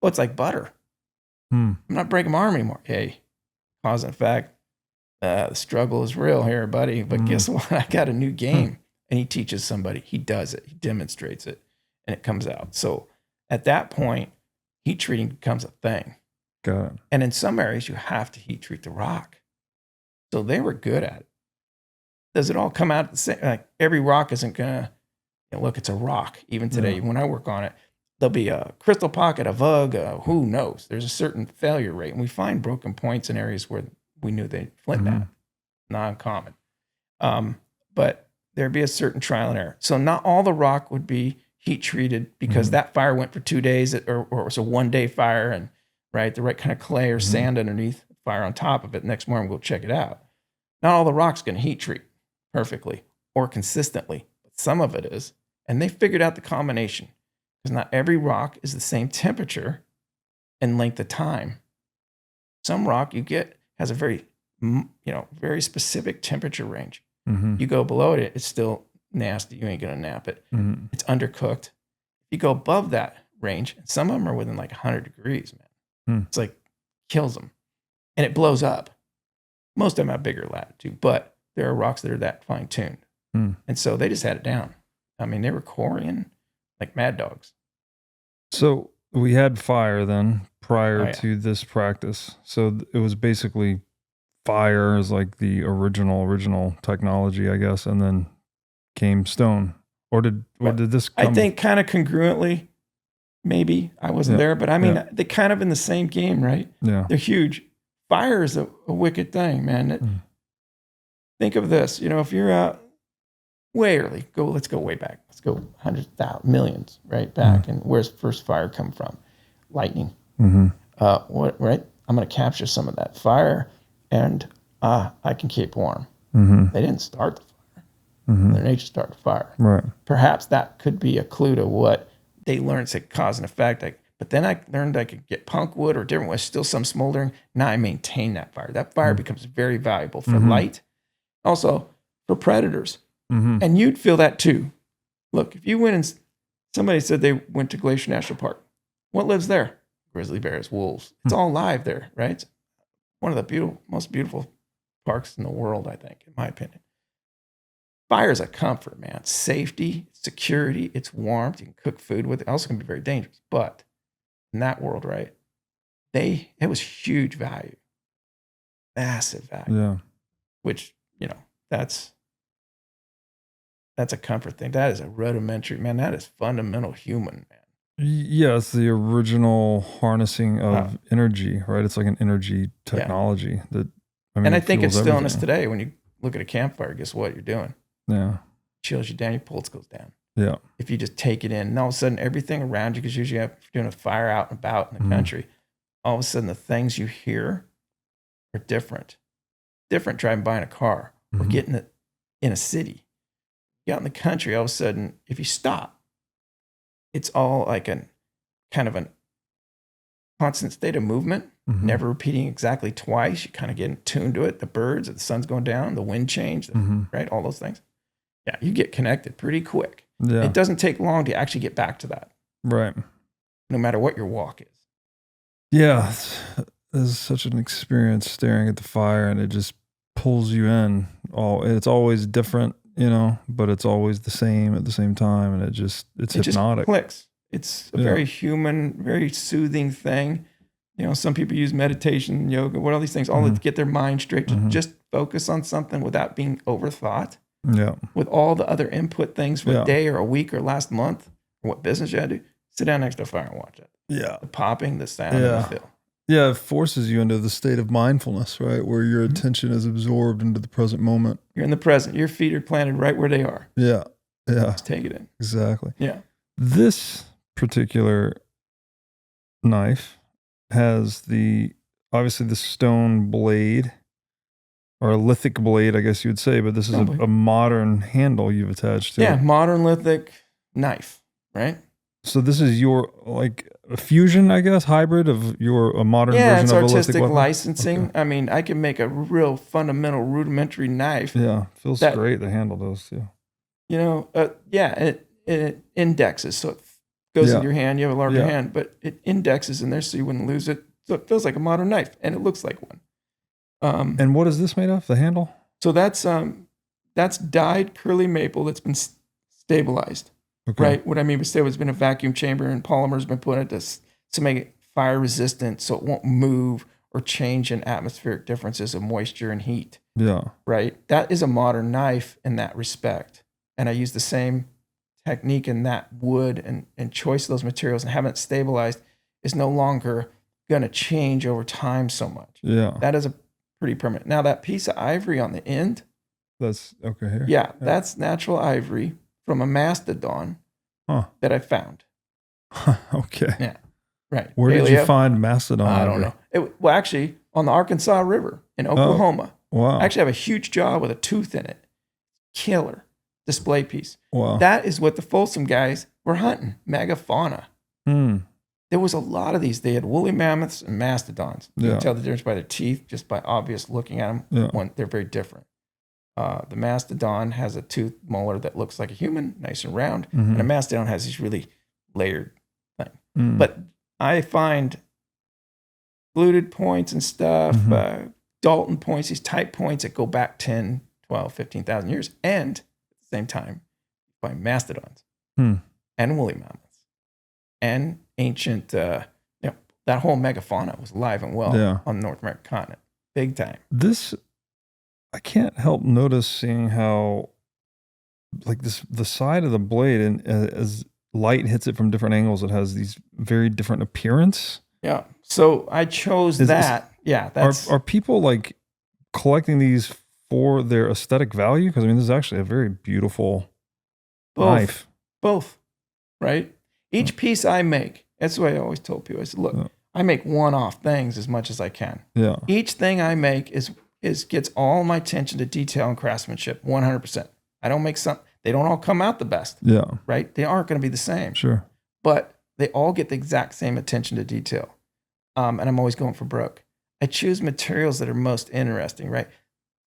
Well, it's like butter. I'm not breaking my arm anymore. Hey, cause and effect, the struggle is real here, buddy. But guess what? I got a new game. And he teaches somebody. He does it. He demonstrates it. And it comes out. So at that point, heat treating becomes a thing. Got it. And in some areas, you have to heat treat the rock. So they were good at it. Does it all come out the same? Like every rock isn't going to, look, it's a rock. Even today, when I work on it, there'll be a crystal pocket, a vug, who knows? There's a certain failure rate. And we find broken points in areas where we knew they flint knap. Not uncommon. But there'd be a certain trial and error. So not all the rock would be heat treated because that fire went for 2 days or it was a 1 day fire and the right kind of clay or sand underneath, fire on top of it. Next morning we'll check it out. Not all the rock's going to heat treat perfectly or consistently, but some of it is. And they figured out the combination because not every rock is the same temperature and length of time. Some rock you get has a very, very specific temperature range. You go below it, it's still nasty. You ain't going to nap it. It's undercooked. If you go above that range. And some of them are within like 100 degrees, man. Hmm. It's like kills them. And it blows up. Most of them have bigger latitude, but there are rocks that are that fine-tuned. Hmm. And so they just had it down. I mean, they were quarrying like mad dogs. So we had fire then prior Oh, yeah. to this practice. So it was basically fire is like the original technology, I guess, and then came stone. Or did this come? I think kind of congruently, maybe. I wasn't there, but I mean, they're kind of in the same game, right? Yeah. They're huge. Fire is a wicked thing, man. Think of this. If you're out way early, let's go way back. Let's go hundreds, thousands, millions, right back. And where's first fire come from? Lightning. Right? I'm going to capture some of that fire, and I can keep warm. They didn't start the fire. Their nature started the fire. Right. Perhaps that could be a clue to what they learned to cause and effect. But then I learned I could get punk wood or different wood, still some smoldering. Now I maintain that fire. That fire becomes very valuable for light, also for predators. And you'd feel that too. Look, if you went and somebody said they went to Glacier National Park, what lives there? Grizzly bears, wolves. It's all live there, right? It's one of the most beautiful parks in the world, I think, in my opinion. Fire is a comfort, man. It's safety, security, it's warmth. You can cook food with it. Also can be very dangerous. But in that world, right, it was huge value. Massive value. Yeah. Which, that's a comfort thing. That is a rudimentary, man. That is fundamental human, man. Yeah, it's the original harnessing of energy, right? It's like an energy technology that, and I think it's still in us everything. today. When you look at a campfire, guess what you're doing? Yeah. Chills you down, your pulse goes down. Yeah. If you just take it in, and all of a sudden everything around you, because usually if you're doing a fire out and about in the country, all of a sudden the things you hear are different. Different driving by in a car or getting it in a city. You out in the country, all of a sudden, if you stop, it's all like a kind of a constant state of movement, never repeating exactly twice. You kind of get tuned to it. The birds, the sun's going down, the wind change, right? All those things. Yeah, you get connected pretty quick. Yeah. It doesn't take long to actually get back to that. Right. No matter what your walk is. Yeah. It's such an experience staring at the fire, and it just pulls you in. It's always different, but it's always the same at the same time. And it's hypnotic. Just clicks. It's a very human, very soothing thing. Some people use meditation, yoga, what all these things, all to get their mind straight, to just focus on something without being overthought. Yeah. With all the other input things for a day or a week or last month, or what business you had to do, sit down next to a fire and watch it. Yeah. The popping, the sound, and the feel. Yeah, it forces you into the state of mindfulness, right? Where your attention is absorbed into the present moment. You're in the present. Your feet are planted right where they are. Yeah. Yeah. Just take it in. Exactly. Yeah. This particular knife has obviously the stone blade, or a lithic blade, I guess you would say, but this is a modern handle you've attached to it. Yeah, modern lithic knife, right? So this is your, like, a fusion, I guess, hybrid of a modern version it's of a lithic artistic weapon? licensing. Okay. I mean, I can make a real fundamental rudimentary knife. Yeah, feels great. The handle does too. It indexes, so it goes in your hand. You have a larger hand, but it indexes in there so you wouldn't lose it. So it feels like a modern knife, and it looks like one. And what is this made of? The handle? So that's dyed curly maple that's been stabilized. Okay. Right. What I mean by stable, it's been a vacuum chamber and polymer's been put in it to make it fire resistant, so it won't move or change in atmospheric differences of moisture and heat. Yeah. Right. That is a modern knife in that respect. And I use the same technique in that wood and choice of those materials, and having it stabilized is no longer going to change over time so much. Yeah. That is a pretty permanent. Now that piece of ivory on the end. That's okay here. Yeah. That's natural ivory from a mastodon that I found. Okay. Yeah. Right. Where did you find mastodon? I don't know. Well, actually, on the Arkansas River in Oklahoma. Wow. I actually have a huge jaw with a tooth in it. Killer display piece. Wow. That is what the Folsom guys were hunting, megafauna. There was a lot of these. They had woolly mammoths and mastodons. You can tell the difference by their teeth, just by obvious looking at them. Yeah. They're very different. The mastodon has a tooth molar that looks like a human, nice and round. And a mastodon has these really layered thing. But I find fluted points and stuff, Dalton points, these type points that go back 10, 12, 15,000 years. And at the same time, you find mastodons and woolly mammoths and ancient, that whole megafauna was alive and well on the North American continent. Big time. I can't help noticing how, like the side of the blade, and as light hits it from different angles, it has these very different appearance. Yeah. So I chose that. Are people like collecting these for their aesthetic value? Because I mean, this is actually a very beautiful knife. Both, right? Each piece I make, that's the way I always told people. I said, look, I make one-off things as much as I can. Yeah. Each thing I make is gets all my attention to detail and craftsmanship, 100%. I don't make some. They don't all come out the best. Yeah. Right? They aren't going to be the same. Sure. But they all get the exact same attention to detail. And I'm always going for broke. I choose materials that are most interesting, right?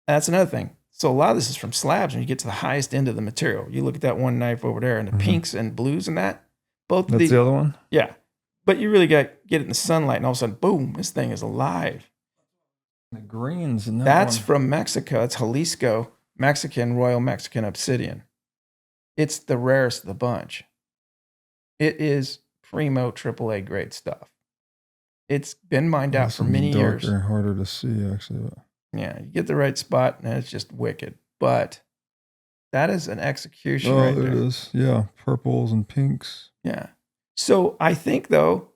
And that's another thing. So a lot of this is from slabs when you get to the highest end of the material. You look at that one knife over there and the pinks and blues and that. That's the other one? Yeah. But you really got to get it in the sunlight and all of a sudden, boom, this thing is alive. The greens in that's from Mexico. It's Jalisco, Royal Mexican Obsidian. It's the rarest of the bunch. It is primo AAA grade stuff. It's been mined out for many years. Harder to see, actually. Yeah, you get the right spot, and it's just wicked. But that is an execution right there. It is. Yeah, purples and pinks. Yeah. So I think, though,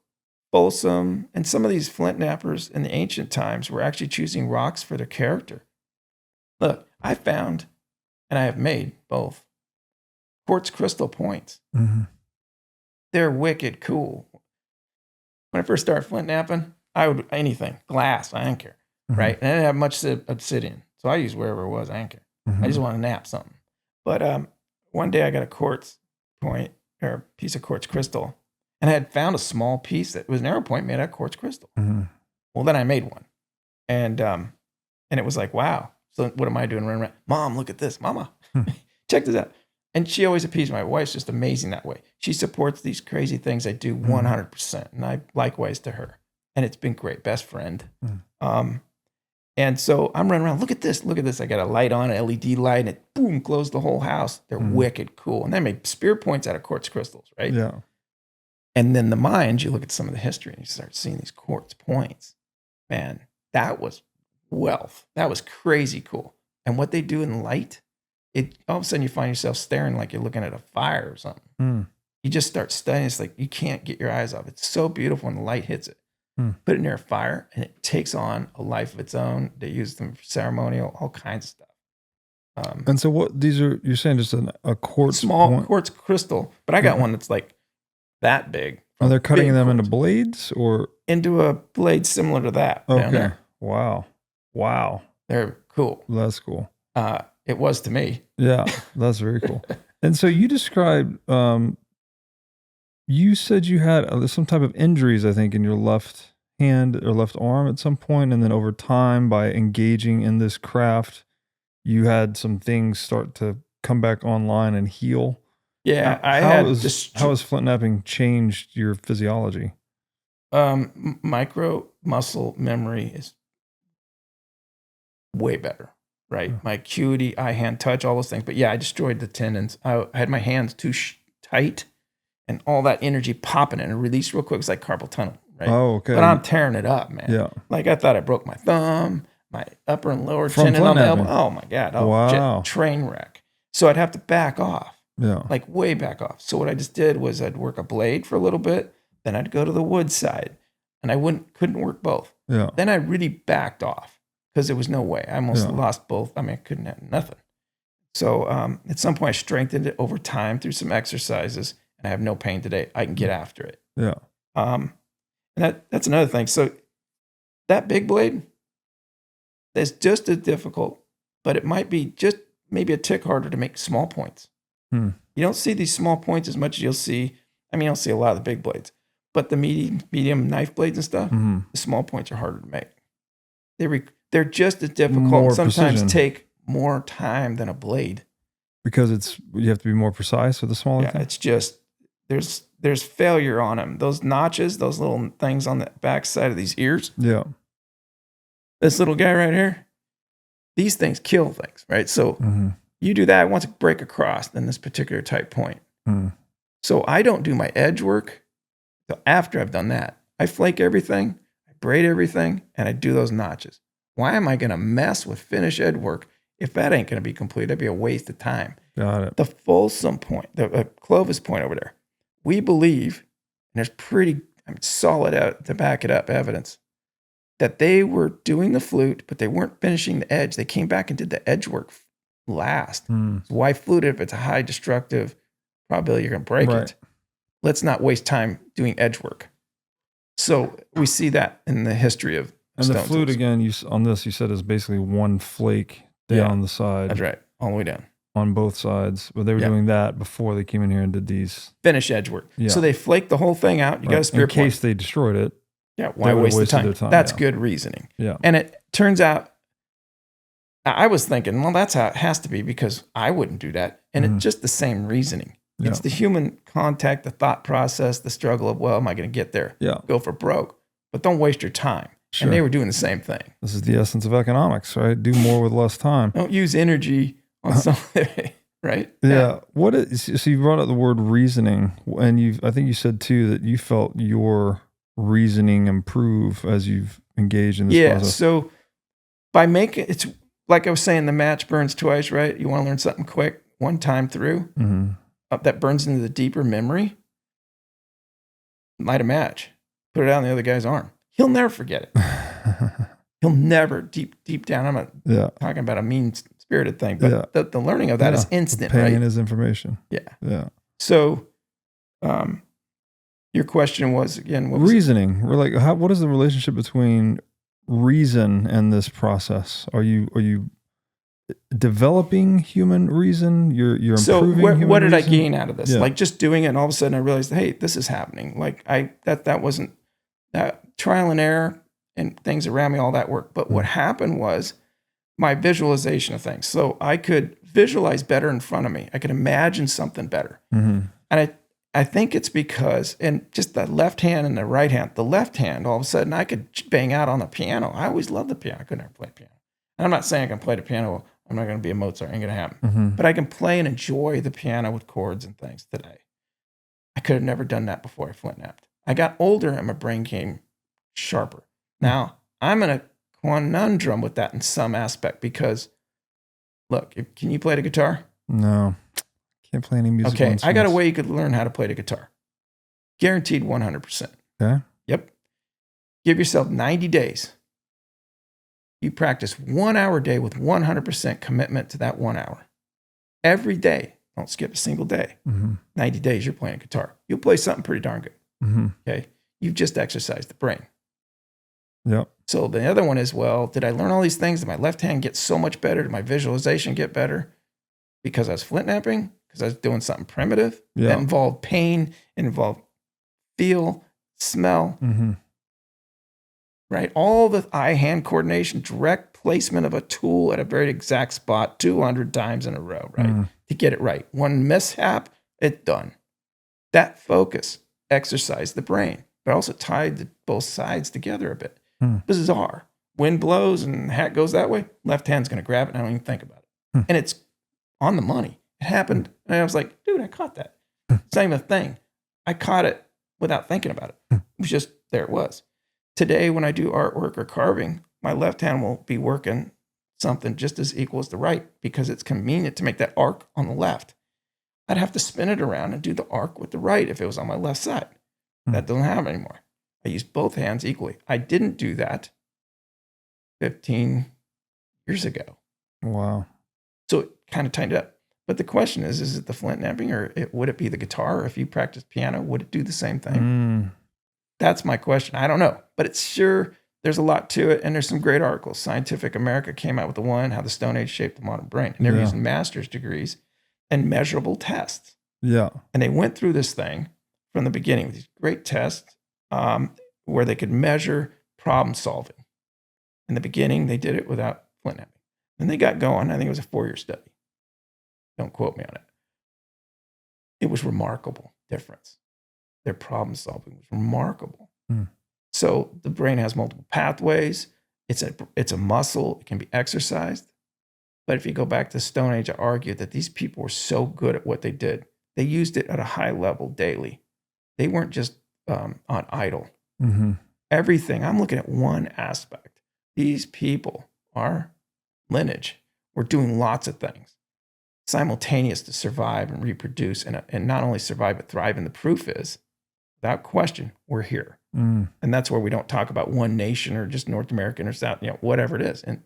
Folsom and some of these flint knappers in the ancient times were actually choosing rocks for their character. Look, I found, and I have made both, quartz crystal points. They're wicked cool. When I first started flint knapping, I would anything, glass, I didn't care, right? And I didn't have much obsidian, so I used wherever it was, I didn't care. I just want to nap something. But one day I got a quartz point or a piece of quartz crystal, and I had found a small piece that was an arrow point made out of quartz crystal. Well, then I made one, and it was like, wow. So what am I doing running around? Mom, look at this, Mama, check this out. And she always appeased me. My wife's just amazing that way. She supports these crazy things I do 100%. And I likewise to her. And it's been great. Best friend. And so I'm running around. Look at this. Look at this. I got a light on, an LED light, and it boom, glows the whole house. They're wicked cool. And they make spear points out of quartz crystals, right? Yeah. And then the mines, you look at some of the history and you start seeing these quartz points. Man, that was wealth. That was crazy cool. And what they do in light, all of a sudden you find yourself staring like you're looking at a fire or something. You just start studying. It's like you can't get your eyes off. It's so beautiful when the light hits it. Put it near a fire and it takes on a life of its own. They use them for ceremonial, all kinds of stuff. And so what these are, you're saying just a quartz small quartz crystal, but I got one that's like that big. Are they cutting them into blades or? Into a blade similar to that. Okay. Wow. They're cool. That's cool. It was to me. Yeah, that's very cool. And so you described, you said you had some type of injuries, I think, in your left hand or left arm at some point, and then over time, by engaging in this craft, you had some things start to come back online and heal. Yeah, how has flint-knapping changed your physiology? Micro muscle memory is way better. Right. My acuity, eye, hand, touch, all those things. But yeah, I destroyed the tendons. I had my hands too tight and all that energy popping and it released real quick. It's like carpal tunnel. Right. Oh, okay. But I'm tearing it up, man. Yeah. Like I thought I broke my thumb, my upper and lower tendon on the elbow. Oh my God. Wow. Train wreck. So I'd have to back off. Yeah. Like way back off. So what I just did was I'd work a blade for a little bit. Then I'd go to the wood side and I couldn't work both. Yeah. Then I really backed off. Because there was no way. I almost lost both. I mean, I couldn't have nothing. So at some point, I strengthened it over time through some exercises, and I have no pain today. I can get after it. Yeah. And that's another thing. So that big blade is just as difficult, but it might be just maybe a tick harder to make small points. You don't see these small points as much as you'll see. I mean, you'll see a lot of the big blades, but the medium knife blades and stuff, the small points are harder to make. They're just as difficult. Sometimes take more time than a blade because you have to be more precise with the smaller thing. It's just there's failure on them. Those notches, those little things on the back side of these ears. Yeah. This little guy right here, these things kill things, right? So Mm-hmm. you do that once it break across, then this particular type point. Mm. So I don't do my edge work until after I've done that. I flake everything, I braid everything, and I do those notches. Why am I going to mess with finish edge work if that ain't going to be complete? That'd be a waste of time. Got it. The Folsom point, the Clovis point over there, we believe, and there's pretty solid out to back it up evidence, that they were doing the flute, but they weren't finishing the edge. They came back and did the edge work last. Mm. So why flute it if it's a high destructive probability you're going to break Right. it? Let's not waste time doing edge work. So we see that in the history of And the stone flute, tools. again, you said is basically one flake down the side. That's right, all the way down. On both sides. But they were Yeah. doing that before they came in here and did these. Finish edge work. Yeah. So they flake the whole thing out. You got a spear in point. case they destroyed it. Yeah, why would've waste the wasted time? their time, That's yeah. good reasoning. Yeah. And it turns out, I was thinking, well, that's how it has to be because I wouldn't do that. And it's just the same reasoning. Yeah. It's the human contact, the thought process, the struggle of, well, am I going to get there? Yeah. Go for broke. But don't waste your time. Sure. And they were doing the same thing. This is the essence of economics, right? Do more with less time. Don't use energy on something, right? Yeah. What is, so you brought up the word reasoning, and I think you said too that you felt your reasoning improve as you've engaged in this Yeah. process. So by making it's like I was saying, the match burns twice, right? You want to learn something quick, one time through, Mm-hmm. That burns into the deeper memory. Light a match, put it out on the other guy's arm. He'll never forget it. He'll never deep down. I'm not Yeah. talking about a mean spirited thing, but Yeah. the learning of that is Yeah. instant, Pain right? is information. Yeah. Yeah. So, your question was again, what was it? Reasoning. We're like, what is the relationship between reason and this process? Are you developing human reason? You're So improving human what did I reason? gain out of this? Yeah. Like just doing it, and all of a sudden I realized, hey, this is happening. Like that wasn't that trial and error and things around me, all that work. But what happened was my visualization of things. So I could visualize better in front of me. I could imagine something better. Mm-hmm. And I think it's because, and just the left hand and the right hand, the left hand, all of a sudden I could bang out on the piano. I always loved the piano. I could never play piano. And I'm not saying I can play the piano. I'm not going to be a Mozart. Ain't going to happen. Mm-hmm. But I can play and enjoy the piano with chords and things today. I could have never done that before I flint-knapped. I got older and my brain came sharper. Now, I'm in a conundrum with that in some aspect because, look, can you play the guitar? No. Can't play any music. Okay, I got a way you could learn how to play the guitar. Guaranteed 100%. Okay. Yep. Give yourself 90 days. You practice 1 hour a day with 100% commitment to that 1 hour. Every day. Don't skip a single day. Mm-hmm. 90 days, you're playing guitar. You'll play something pretty darn good. Mm-hmm. Okay. You've just exercised the brain. Yep. So the other one is, well, did I learn all these things? Did my left hand get so much better? Did my visualization get better? Because I was flint-knapping? Because I was doing something primitive? Yeah. That involved pain, it involved feel, smell, Mm-hmm. right? All the eye-hand coordination, direct placement of a tool at a very exact spot 200 times in a row, right? Mm-hmm. To get it right. One mishap, it's done. That focus exercised the brain, but also tied both sides together a bit. Bizarre. Wind blows and hat goes that way, left hand's going to grab it and I don't even think about it. And it's on the money. It happened. And I was like, dude, I caught that. Same thing. I caught it without thinking about it. It was just, there it was. Today, when I do artwork or carving, my left hand will be working something just as equal as the right because it's convenient to make that arc on the left. I'd have to spin it around and do the arc with the right if it was on my left side. That doesn't happen anymore. I use both hands equally. I didn't do that 15 years ago. Wow. So it kind of tightened it up. But the question is it the flint-knapping or would it be the guitar? Or if you practice piano, would it do the same thing? That's my question. I don't know. But it's sure there's a lot to it. And there's some great articles. Scientific America came out with the one, How the Stone Age Shaped the Modern Brain. And they're using master's degrees and measurable tests. Yeah. And they went through this thing from the beginning with these great tests where they could measure problem solving. In the beginning, they did it without flint-knapping. Then they got going. I think it was a 4-year study. Don't quote me on it. It was remarkable. difference. Their problem solving was remarkable. Hmm. So the brain has multiple pathways. It's a muscle. It can be exercised. But if you go back to Stone Age, I argue that these people were so good at what they did. They used it at a high level daily. They weren't just on idle. Mm-hmm. Everything. I'm looking at one aspect. These people, our lineage, were doing lots of things simultaneous to survive and reproduce, and not only survive but thrive. And the proof is, without question, we're here. And that's where we don't talk about one nation or just North American or South, whatever it is. And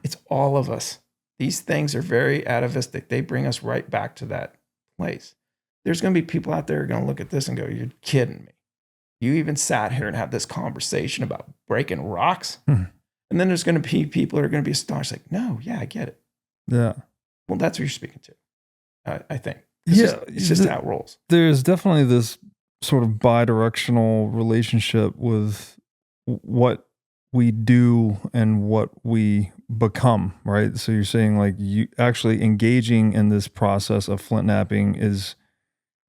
it's all of us. These things are very atavistic. They bring us right back to that place. There's going to be people out there who are going to look at this and go, you're kidding me. You even sat here and had this conversation about breaking rocks. And then there's going to be people who are going to be astonished, like, no, yeah, I get it. Yeah. Well, that's what you're speaking to, I think. It's just how it rolls. There's definitely this sort of bi-directional relationship with what we do and what we become, right? So you're saying like you actually engaging in this process of flint-knapping is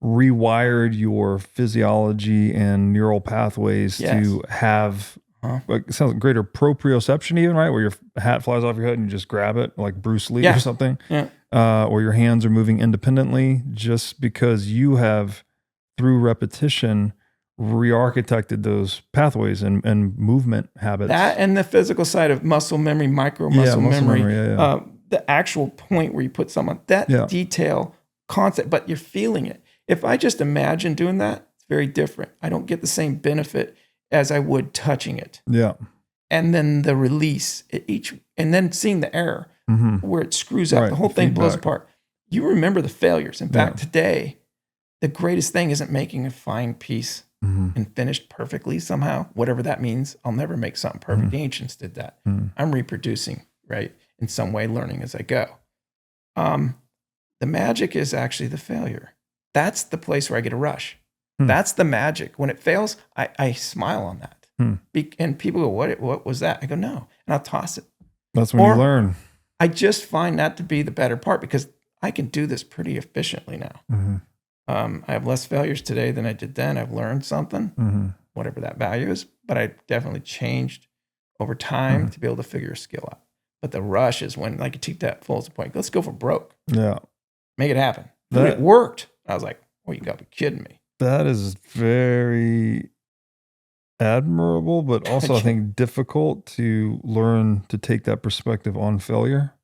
rewired your physiology and neural pathways to have like, it sounds like greater proprioception even, right? Where your hat flies off your head and you just grab it like Bruce Lee or something. Or your hands are moving independently just because you have, through repetition, re-architected those pathways and movement habits. That and the physical side of muscle memory, muscle memory. The actual point where you put someone, that detail, concept, but you're feeling it. If I just imagine doing that, it's very different. I don't get the same benefit as I would touching it. Yeah. And then the release, and then seeing the error where it screws up. The whole thing blows apart. You remember the failures. In fact, today, the greatest thing isn't making a fine piece and finished perfectly somehow, whatever that means. I'll never make something perfect. The ancients did that. I'm reproducing, right? In some way, learning as I go. The magic is actually the failure. That's the place where I get a rush. That's the magic. When it fails, I smile on that. And people go, what was that? I go, no. And I'll toss it. That's when you learn. I just find that to be the better part because I can do this pretty efficiently now. I have less failures today than I did then. I've learned something, whatever that value is, but I definitely changed over time to be able to figure a skill out. But the rush is when, like, you take that full point. Let's go for broke. Yeah. Make it happen. It worked. I was like, you got to be kidding me. That is very admirable, but also I think difficult to learn to take that perspective on failure.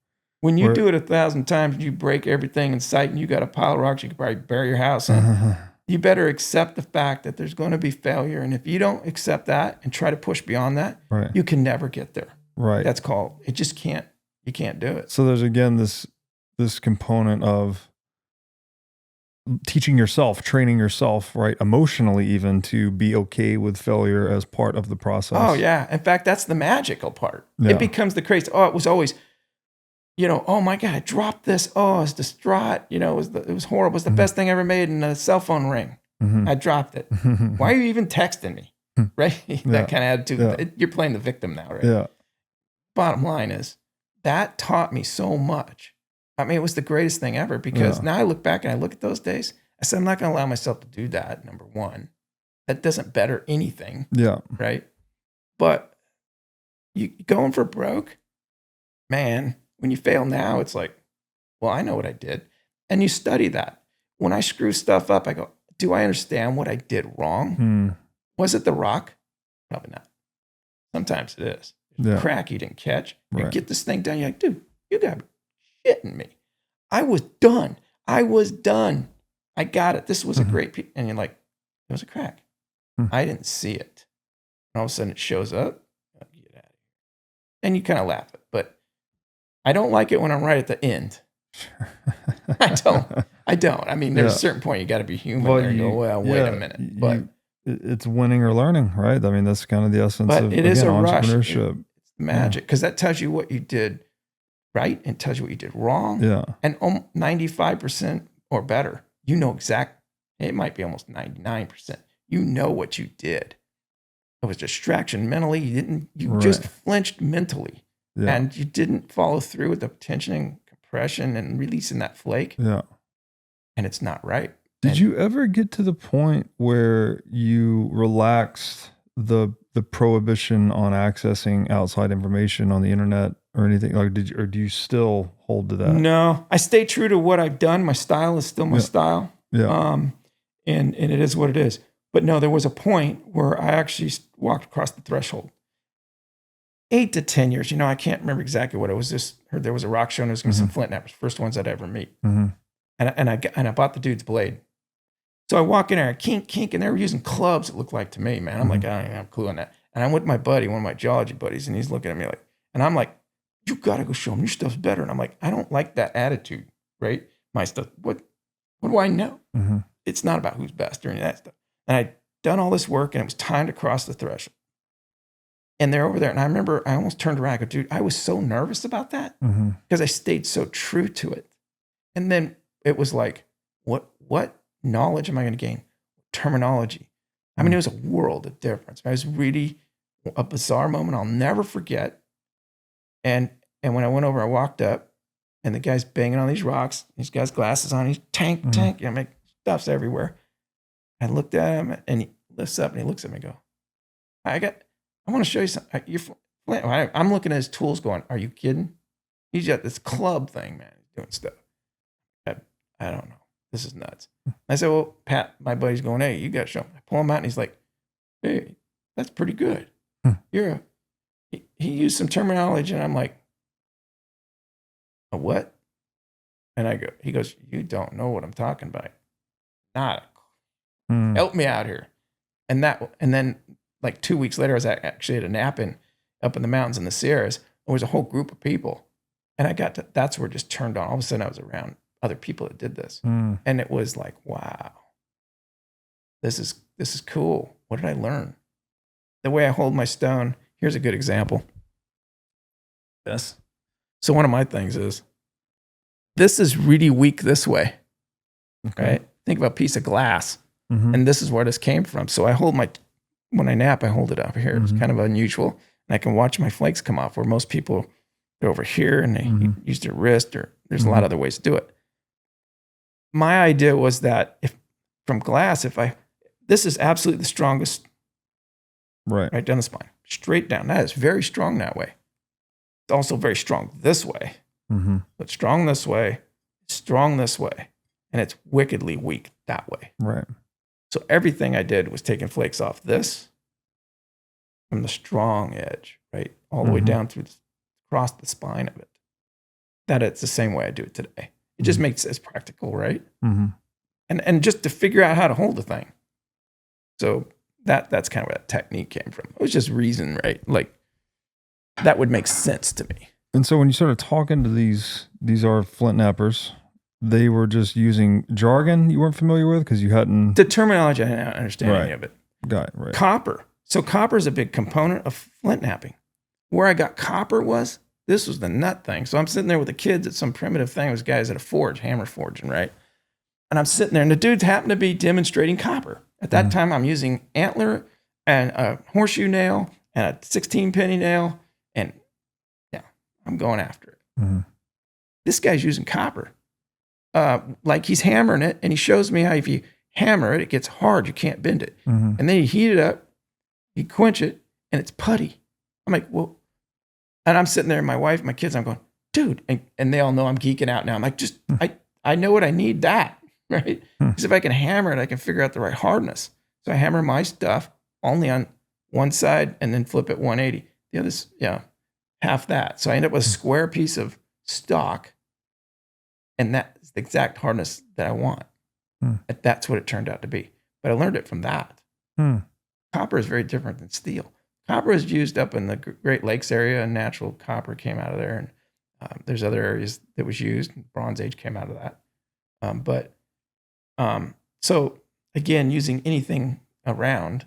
When you do it 1,000 times, you break everything in sight and you got a pile of rocks you could probably bury your house in. You better accept the fact that there's going to be failure. And if you don't accept that and try to push beyond that, you can never get there. Right. That's called, it just can't, you can't do it. So there's again this component of teaching yourself, training yourself, right, emotionally even, to be okay with failure as part of the process. Oh, yeah. In fact, that's the magical part. It becomes the crazy. Oh, it was always, oh my God, I dropped this. Oh, I was distraught. It was horrible. It was the best thing I ever made, and the cell phone rang. I dropped it. Why are you even texting me? Right? That kind of attitude. You're playing the victim now, right? Yeah. Bottom line is, that taught me so much. I mean, it was the greatest thing ever because now I look back and I look at those days. I said, I'm not going to allow myself to do that, number one. That doesn't better anything. Yeah. Right? But you going for broke, man, when you fail now, it's like, well, I know what I did. And you study that. When I screw stuff up, I go, do I understand what I did wrong? Was it the rock? Probably not. Sometimes it is. Crack you didn't catch. You get this thing done. You're like, dude, you got to be shitting me. I was done. I got it. This was a great piece. And you're like, it was a crack. I didn't see it. And all of a sudden it shows up. Oh, get out of here. And you kind of laugh it. But I don't like it when I'm right at the end. I don't. I mean, there's a certain point you got to be human there and go, well, wait a minute. But it's winning or learning, right? I mean, that's kind of the essence of it is a entrepreneurship. Rush. It's magic because that tells you what you did right and tells you what you did wrong. Yeah. And 95% or better, it might be almost 99%. You know what you did. It was distraction mentally. You just flinched mentally. Yeah. And you didn't follow through with the tensioning, compression, and releasing that flake. Yeah. And it's not right. Did you ever get to the point where you relaxed the prohibition on accessing outside information on the internet or anything? Like, or do you still hold to that? No, I stay true to what I've done. My style is still my style. Yeah. And it is what it is. But no, there was a point where I actually walked across the threshold. 8 to 10 years, I can't remember exactly what it was. Just heard there was a rock show and there was going to be some flint-knappers, first ones I'd ever meet. And I bought the dude's blade. So I walk in there, kink, and they were using clubs, it looked like to me, man. I'm like, I don't even have a clue on that. And I'm with my buddy, one of my geology buddies, and he's looking at me like, and I'm like, you got to go show him your stuff's better. And I'm like, I don't like that attitude, right? My stuff, what do I know? It's not about who's best or any of that stuff. And I'd done all this work, and it was time to cross the threshold. And they're over there, and I remember I almost turned around and go, dude, I was so nervous about that because I stayed so true to it. And then it was like, what knowledge am I going to gain? Terminology. I mean, it was a world of difference. It was really a bizarre moment I'll never forget. And when I went over, I walked up, and the guy's banging on these rocks. He's got his glasses on. He's tank. Stuff's everywhere. I looked at him, and he lifts up, and he looks at me and go, I want to show you something. I'm looking at his tools going, are you kidding? He's got this club thing, man. He's doing stuff. I don't know. This is nuts. I said, well, Pat, my buddy's going, hey, you got to show him. I pull him out, and he's like, hey, that's pretty good. He used some terminology, and I'm like, a what? And he goes, you don't know what I'm talking about. Not help me out here. And then like 2 weeks later, I was actually at a napping up in the mountains in the Sierras. There was a whole group of people. And that's where it just turned on. All of a sudden I was around other people that did this. And it was like, wow, this is cool. What did I learn? The way I hold my stone. Here's a good example. This. So one of my things is, this is really weak this way. Okay. Right? Think about a piece of glass. And this is where this came from. So when I nap, I hold it up here. It's kind of unusual. And I can watch my flakes come off, where most people are over here and they use their wrist, or there's a lot of other ways to do it. My idea was that from glass, this is absolutely the strongest, right down the spine, straight down. That is very strong that way. It's also very strong this way, but strong this way, and it's wickedly weak that way. Right. So everything I did was taking flakes off this from the strong edge, right, all the way down across the spine of it. That it's the same way I do it today. It just makes it practical, right? And just to figure out how to hold the thing. So that's kind of where that technique came from. It was just reason, right? Like that would make sense to me. And so when you started talking to these are flint-knappers, they were just using jargon you weren't familiar with because you hadn't... The terminology, I didn't understand any of it. Got it, right. Copper. So copper is a big component of flint-knapping. Where I got copper this was the nut thing. So I'm sitting there with the kids at some primitive thing. It was guys at a forge, hammer forging, right? And I'm sitting there, and the dudes happened to be demonstrating copper. At that time, I'm using antler and a horseshoe nail and a 16 penny nail, and yeah, I'm going after it. This guy's using copper. Like he's hammering it, and he shows me how if you hammer it, it gets hard. You can't bend it. And then you heat it up, you quench it, and it's putty. I'm like, well, and I'm sitting there, my wife, my kids, I'm going, dude, and they all know I'm geeking out now. I'm like, I know what I need that, right? Because if I can hammer it, I can figure out the right hardness. So I hammer my stuff only on one side and then flip it 180. The other's, half that. So I end up with a square piece of stock, and that's the exact hardness that I want. That's what it turned out to be. But I learned it from that. Copper is very different than steel. Copper is used up in the Great Lakes area, and natural copper came out of there. And there's other areas that was used. Bronze Age came out of that. So again, using anything around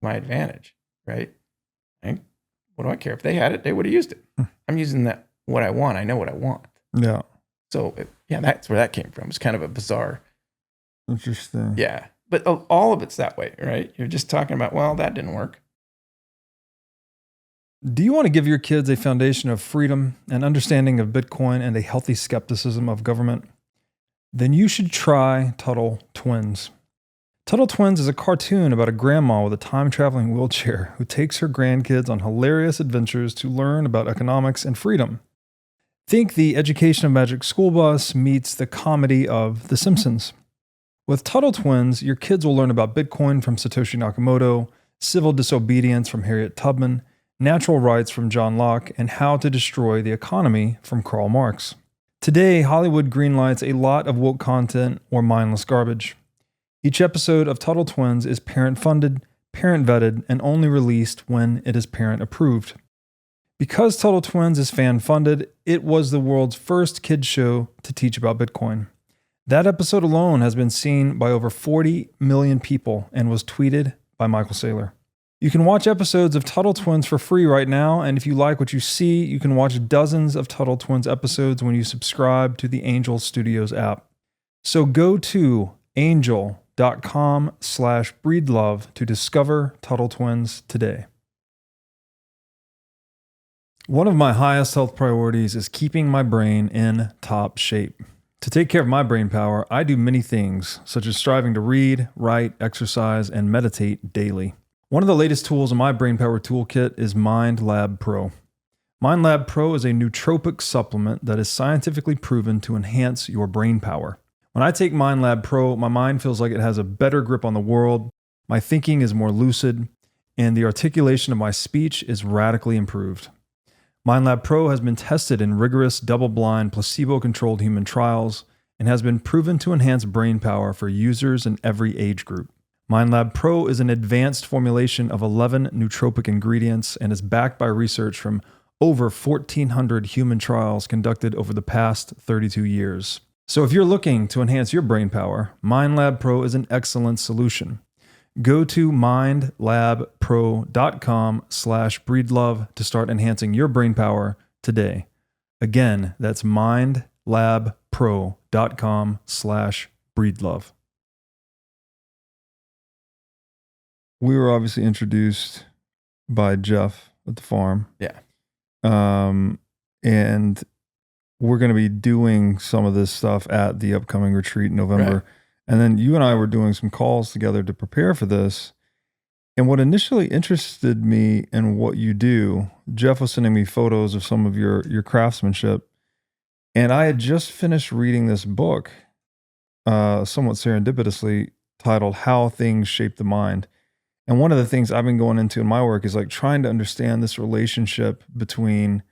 my advantage, right? What do I care? If they had it, they would have used it. I'm using what I want. I know what I want. Yeah. So that's where that came from. It's kind of a bizarre. Interesting. Yeah. But all of it's that way, right? You're just talking about, well, that didn't work. Do you want to give your kids a foundation of freedom and understanding of Bitcoin and a healthy skepticism of government? then you should try Tuttle Twins. Tuttle Twins is a cartoon about a grandma with a time-traveling wheelchair who takes her grandkids on hilarious adventures to learn about economics and freedom. Think the Education of Magic School Bus meets the comedy of The Simpsons. With Tuttle Twins, your kids will learn about Bitcoin from Satoshi Nakamoto, civil disobedience from Harriet Tubman, natural rights from John Locke, and how to destroy the economy from Karl Marx. Today, Hollywood greenlights a lot of woke content or mindless garbage. Each episode of Tuttle Twins is parent-funded, parent-vetted, and only released when it is parent-approved. Because Tuttle Twins is fan-funded, it was the world's first kids show to teach about Bitcoin. That episode alone has been seen by over 40 million people and was tweeted by Michael Saylor. You can watch episodes of Tuttle Twins for free right now, and if you like what you see, you can watch dozens of Tuttle Twins episodes when you subscribe to the Angel Studios app. So go to angel.com/breedlove to discover Tuttle Twins today. One of my highest health priorities is keeping my brain in top shape. To take care of my brain power, I do many things, such as striving to read, write, exercise, and meditate daily. One of the latest tools in my brain power toolkit is MindLab Pro. MindLab Pro is a nootropic supplement that is scientifically proven to enhance your brain power. When I take MindLab Pro, my mind feels like it has a better grip on the world, my thinking is more lucid, and the articulation of my speech is radically improved. MindLab Pro has been tested in rigorous, double-blind, placebo-controlled human trials and has been proven to enhance brain power for users in every age group. MindLab Pro is an advanced formulation of 11 nootropic ingredients and is backed by research from over 1,400 human trials conducted over the past 32 years. So if you're looking to enhance your brain power, MindLab Pro is an excellent solution. Go to mindlabpro.com/breedlove to start enhancing your brain power today. Again, that's mindlabpro.com/breedlove. We were obviously introduced by Jeff at the farm. Yeah. And we're going to be doing some of this stuff at the upcoming retreat in November. Right. And then you and I were doing some calls together to prepare for this. And what initially interested me in what you do, Jeff was sending me photos of some of your craftsmanship. And I had just finished reading this book, somewhat serendipitously, titled How Things Shape the Mind. And one of the things I've been going into in my work is like trying to understand this relationship between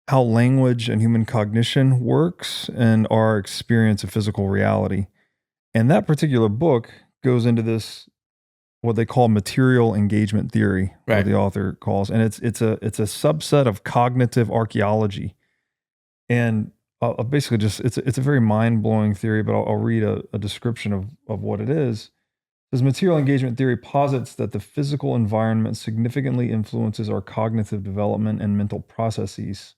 how language and human cognition works and our experience of physical reality. And that particular book goes into this, what they call material engagement theory, right, what the author calls, and it's a subset of cognitive archaeology. And I'll basically just, it's a very mind-blowing theory, but I'll read a description of what it is. It says, material engagement theory posits that the physical environment significantly influences our cognitive development and mental processes.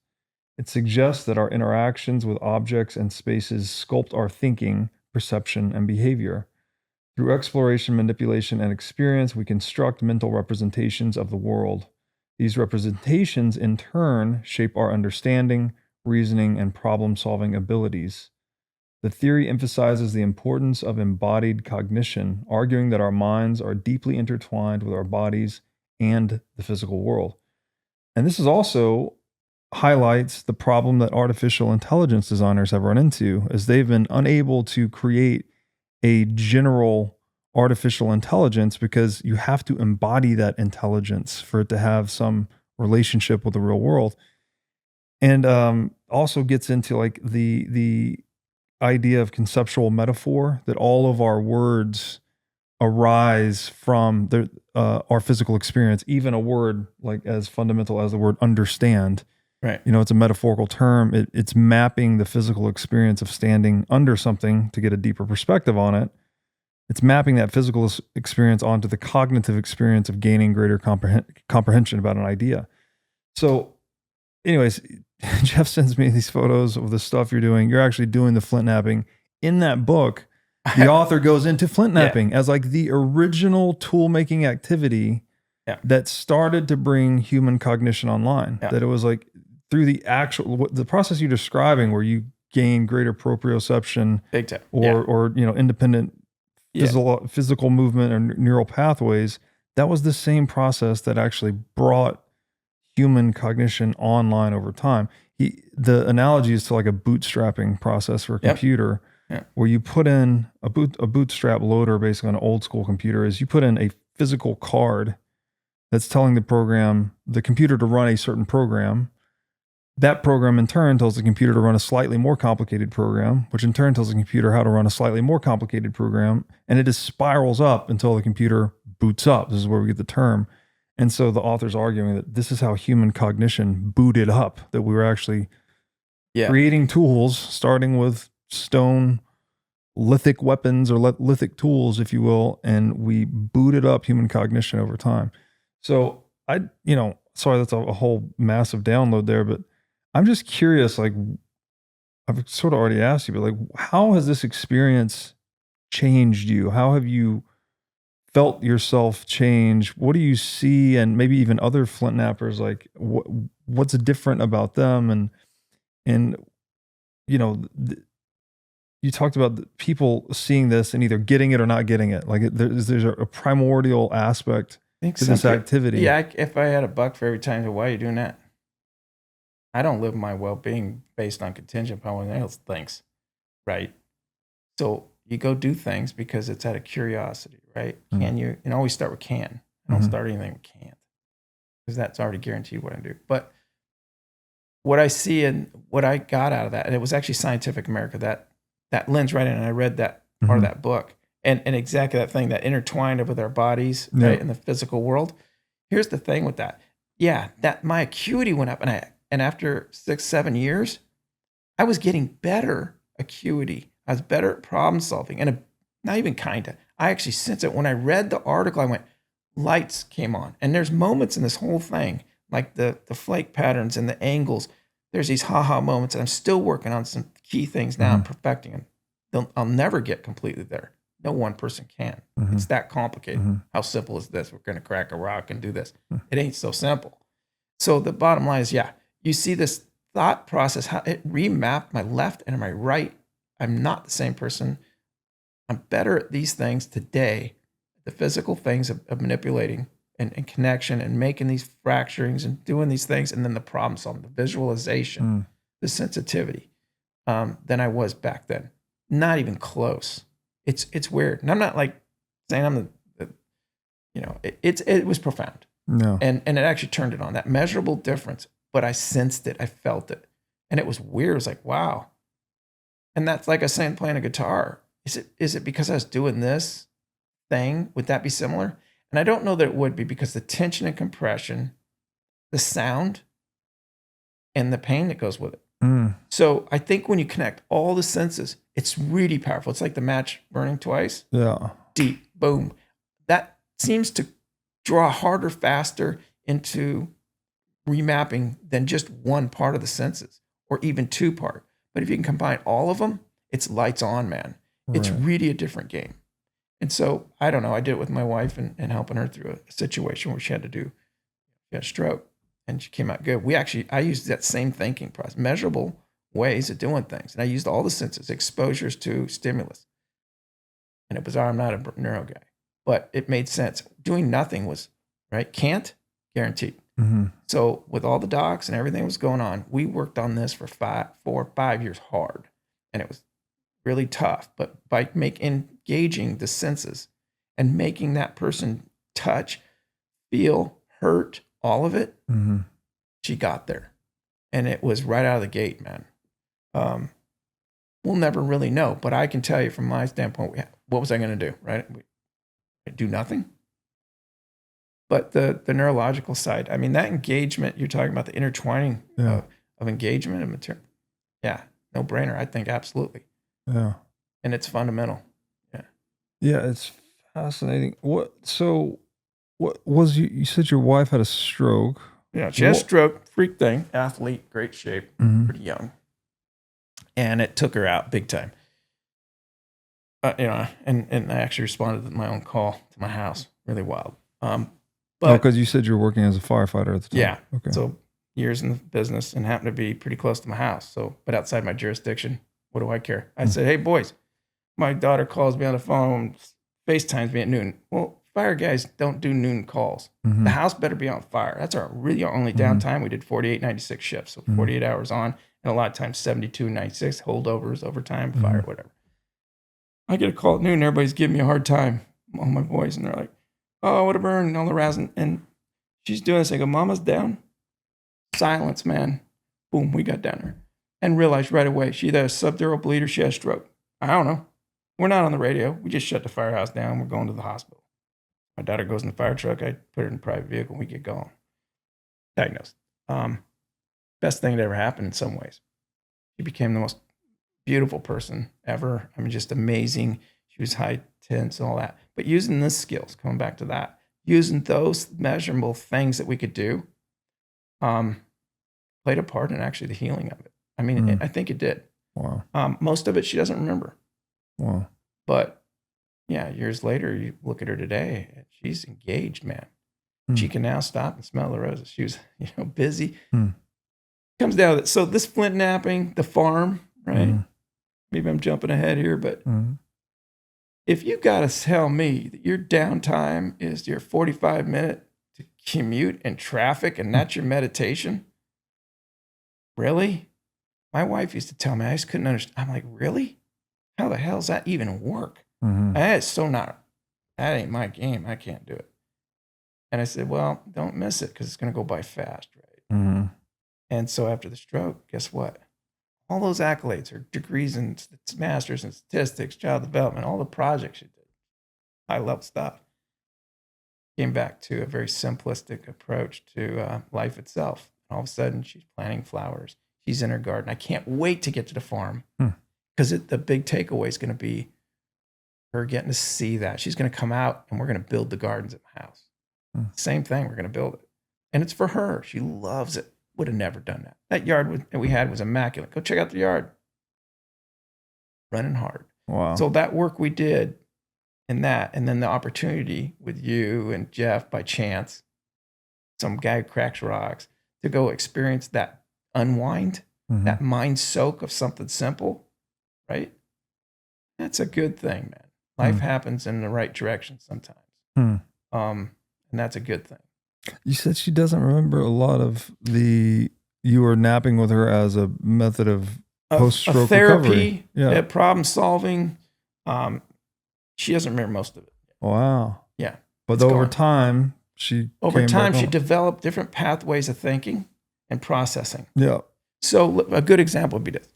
It suggests that our interactions with objects and spaces sculpt our thinking, perception, and behavior. Through exploration, manipulation, and experience, we construct mental representations of the world. These representations, in turn, shape our understanding, reasoning, and problem-solving abilities. The theory emphasizes the importance of embodied cognition, arguing that our minds are deeply intertwined with our bodies and the physical world. And this is also highlights the problem that artificial intelligence designers have run into, as they've been unable to create a general artificial intelligence because you have to embody that intelligence for it to have some relationship with the real world. And also gets into like the idea of conceptual metaphor, that all of our words arise from our physical experience, even a word like as fundamental as the word understand. right. You know, it's a metaphorical term. It's mapping the physical experience of standing under something to get a deeper perspective on it. It's mapping that physical experience onto the cognitive experience of gaining greater comprehension about an idea. So anyways, Jeff sends me these photos of the stuff you're doing. You're actually doing the flint-knapping. In that book, the author goes into flint-knapping as like the original tool-making activity that started to bring human cognition online. That it was like through the process you're describing, where you gain greater proprioception Big time. or independent Yeah. physical movement or neural pathways, that was the same process that actually brought human cognition online over time. The analogy is to like a bootstrapping process for a computer, where you put in a bootstrap loader, basically on an old school computer, is you put in a physical card that's telling the computer to run a certain program. That program in turn tells the computer to run a slightly more complicated program, which in turn tells the computer how to run a slightly more complicated program. And it just spirals up until the computer boots up. This is where we get the term. And so the author's arguing that this is how human cognition booted up, that we were actually creating tools, starting with stone lithic weapons or lithic tools, if you will, and we booted up human cognition over time. So sorry, that's a whole massive download there, but I'm just curious, like, I've sort of already asked you, but like, how has this experience changed you? How have you felt yourself change? What do you see? And maybe even other flint nappers, like what's different about them? And you talked about the people seeing this and either getting it or not getting it. Like there's a primordial aspect to this activity. Yeah. If I had a buck for every time, so why are you doing that? I don't live my well-being based on contingent upon what anyone else thinks, right? So you go do things because it's out of curiosity, right? Can you? And always start with can. I don't start anything with can't, because that's already guaranteed what I do. But what I see and what I got out of that, and it was actually Scientific America, that lens right in, and I read that part of that book, and exactly that thing, that intertwined with our bodies, right, in the physical world. Here's the thing with that. Yeah, that my acuity went up, and after 6-7 years, I was getting better acuity. I was better at problem solving, and not even kinda. I actually sensed it. When I read the article, I went, lights came on. And there's moments in this whole thing, like the flake patterns and the angles. There's these ha-ha moments, and I'm still working on some key things now. I'm perfecting them. I'll never get completely there. No one person can. It's that complicated. How simple is this? We're going to crack a rock and do this. It ain't so simple. So the bottom line is, you see this thought process, how it remapped my left and my right. I'm not the same person. I'm better at these things today, the physical things of manipulating and connection and making these fracturings and doing these things, and then the problem solving, the visualization, the sensitivity, than I was back then. Not even close. It's weird. And I'm not like saying I'm it was profound. No. And it actually turned it on, that measurable difference. But I sensed it, I felt it. And it was weird. It was like, wow. And that's like I was saying, playing a guitar. Is it because I was doing this thing? Would that be similar? And I don't know that it would be, because the tension and compression, the sound, and the pain that goes with it. So I think when you connect all the senses, it's really powerful. It's like the match burning twice. Yeah. Deep, boom. That seems to draw harder, faster into remapping than just one part of the senses, or even two part. But if you can combine all of them, it's lights on, man. It's really a different game. And so, I don't know, I did it with my wife and helping her through a situation where she had a stroke, and she came out good. I used that same thinking process, measurable ways of doing things. And I used all the senses, exposures to stimulus. And it was, I'm not a neuro guy, but it made sense. Doing nothing was, right? Can't, guaranteed. So with all the docs and everything that was going on, we worked on this for 4 or 5 years hard. And it was really tough, but by engaging the senses and making that person touch, feel, hurt, all of it, she got there. And it was right out of the gate, man. We'll never really know, but I can tell you from my standpoint, what was I going to do, right? Do nothing. But the neurological side, I mean, that engagement, you're talking about the intertwining of engagement and material. Yeah, no brainer. I think absolutely. Yeah. And it's fundamental. Yeah. Yeah, it's fascinating. What was you said your wife had a stroke? Yeah, she had a stroke, freak thing, athlete, great shape, pretty young. And it took her out big time. And I actually responded to my own call to my house. Really wild. Because you said you were working as a firefighter at the time. Yeah. Okay. So years in the business and happened to be pretty close to my house. So, but outside my jurisdiction, what do I care? I said, hey, boys, my daughter calls me on the phone, FaceTimes me at noon. Well, fire guys don't do noon calls. The house better be on fire. That's our really only downtime. We did 48, 96 shifts. So 48 hours on, and a lot of times 72, 96, holdovers, overtime, fire, whatever. I get a call at noon. Everybody's giving me a hard time, all my boys. And they're like, oh, what a burn, and all the razzing. And she's doing this. I go, Mama's down. Silence, man. Boom, we got down there. And realized right away, she either has subdural bleed or she has stroke. I don't know. We're not on the radio. We just shut the firehouse down. We're going to the hospital. My daughter goes in the fire truck. I put her in a private vehicle. We get going. Diagnosed. Best thing that ever happened in some ways. She became the most beautiful person ever. I mean, just amazing. She was high tense and all that. But using the skills, coming back to that, using those measurable things that we could do, played a part in actually the healing of it. I mean, I think it did. Wow. Most of it she doesn't remember. Wow. But yeah, years later, you look at her today, and she's engaged, man. She can now stop and smell the roses. She was, busy. Comes down to it. So this flint-knapping, the farm, right? Maybe I'm jumping ahead here, but if you got to tell me that your downtime is your 45-minute to commute in traffic and that's your meditation, really? My wife used to tell me, I just couldn't understand. I'm like, really? How the hell does that even work? That is so not, that ain't my game. I can't do it. And I said, well, don't miss it because it's going to go by fast, right? And so after the stroke, guess what? All those accolades are degrees in masters in statistics, child development, all the projects you did, high level stuff. Came back to a very simplistic approach to life itself. All of a sudden, she's planting flowers. She's in her garden. I can't wait to get to the farm because the big takeaway is going to be her getting to see that. She's going to come out and we're going to build the gardens at my house. Same thing. We're going to build it. And it's for her. She loves it. Would have never done that. That yard that we had was immaculate. Go check out the yard. Running hard. Wow. So that work we did in that, and then the opportunity with you and Jeff by chance, some guy who cracks rocks, to go experience that unwind, that mind soak of something simple, right? That's a good thing, man. Life happens in the right direction sometimes. And that's a good thing. You said she doesn't remember a lot of you were napping with her as a method of post-stroke therapy, recovery. Problem solving. She doesn't remember most of it. Wow. Yeah. But over time, she developed different pathways of thinking and processing. Yeah. So a good example would be this.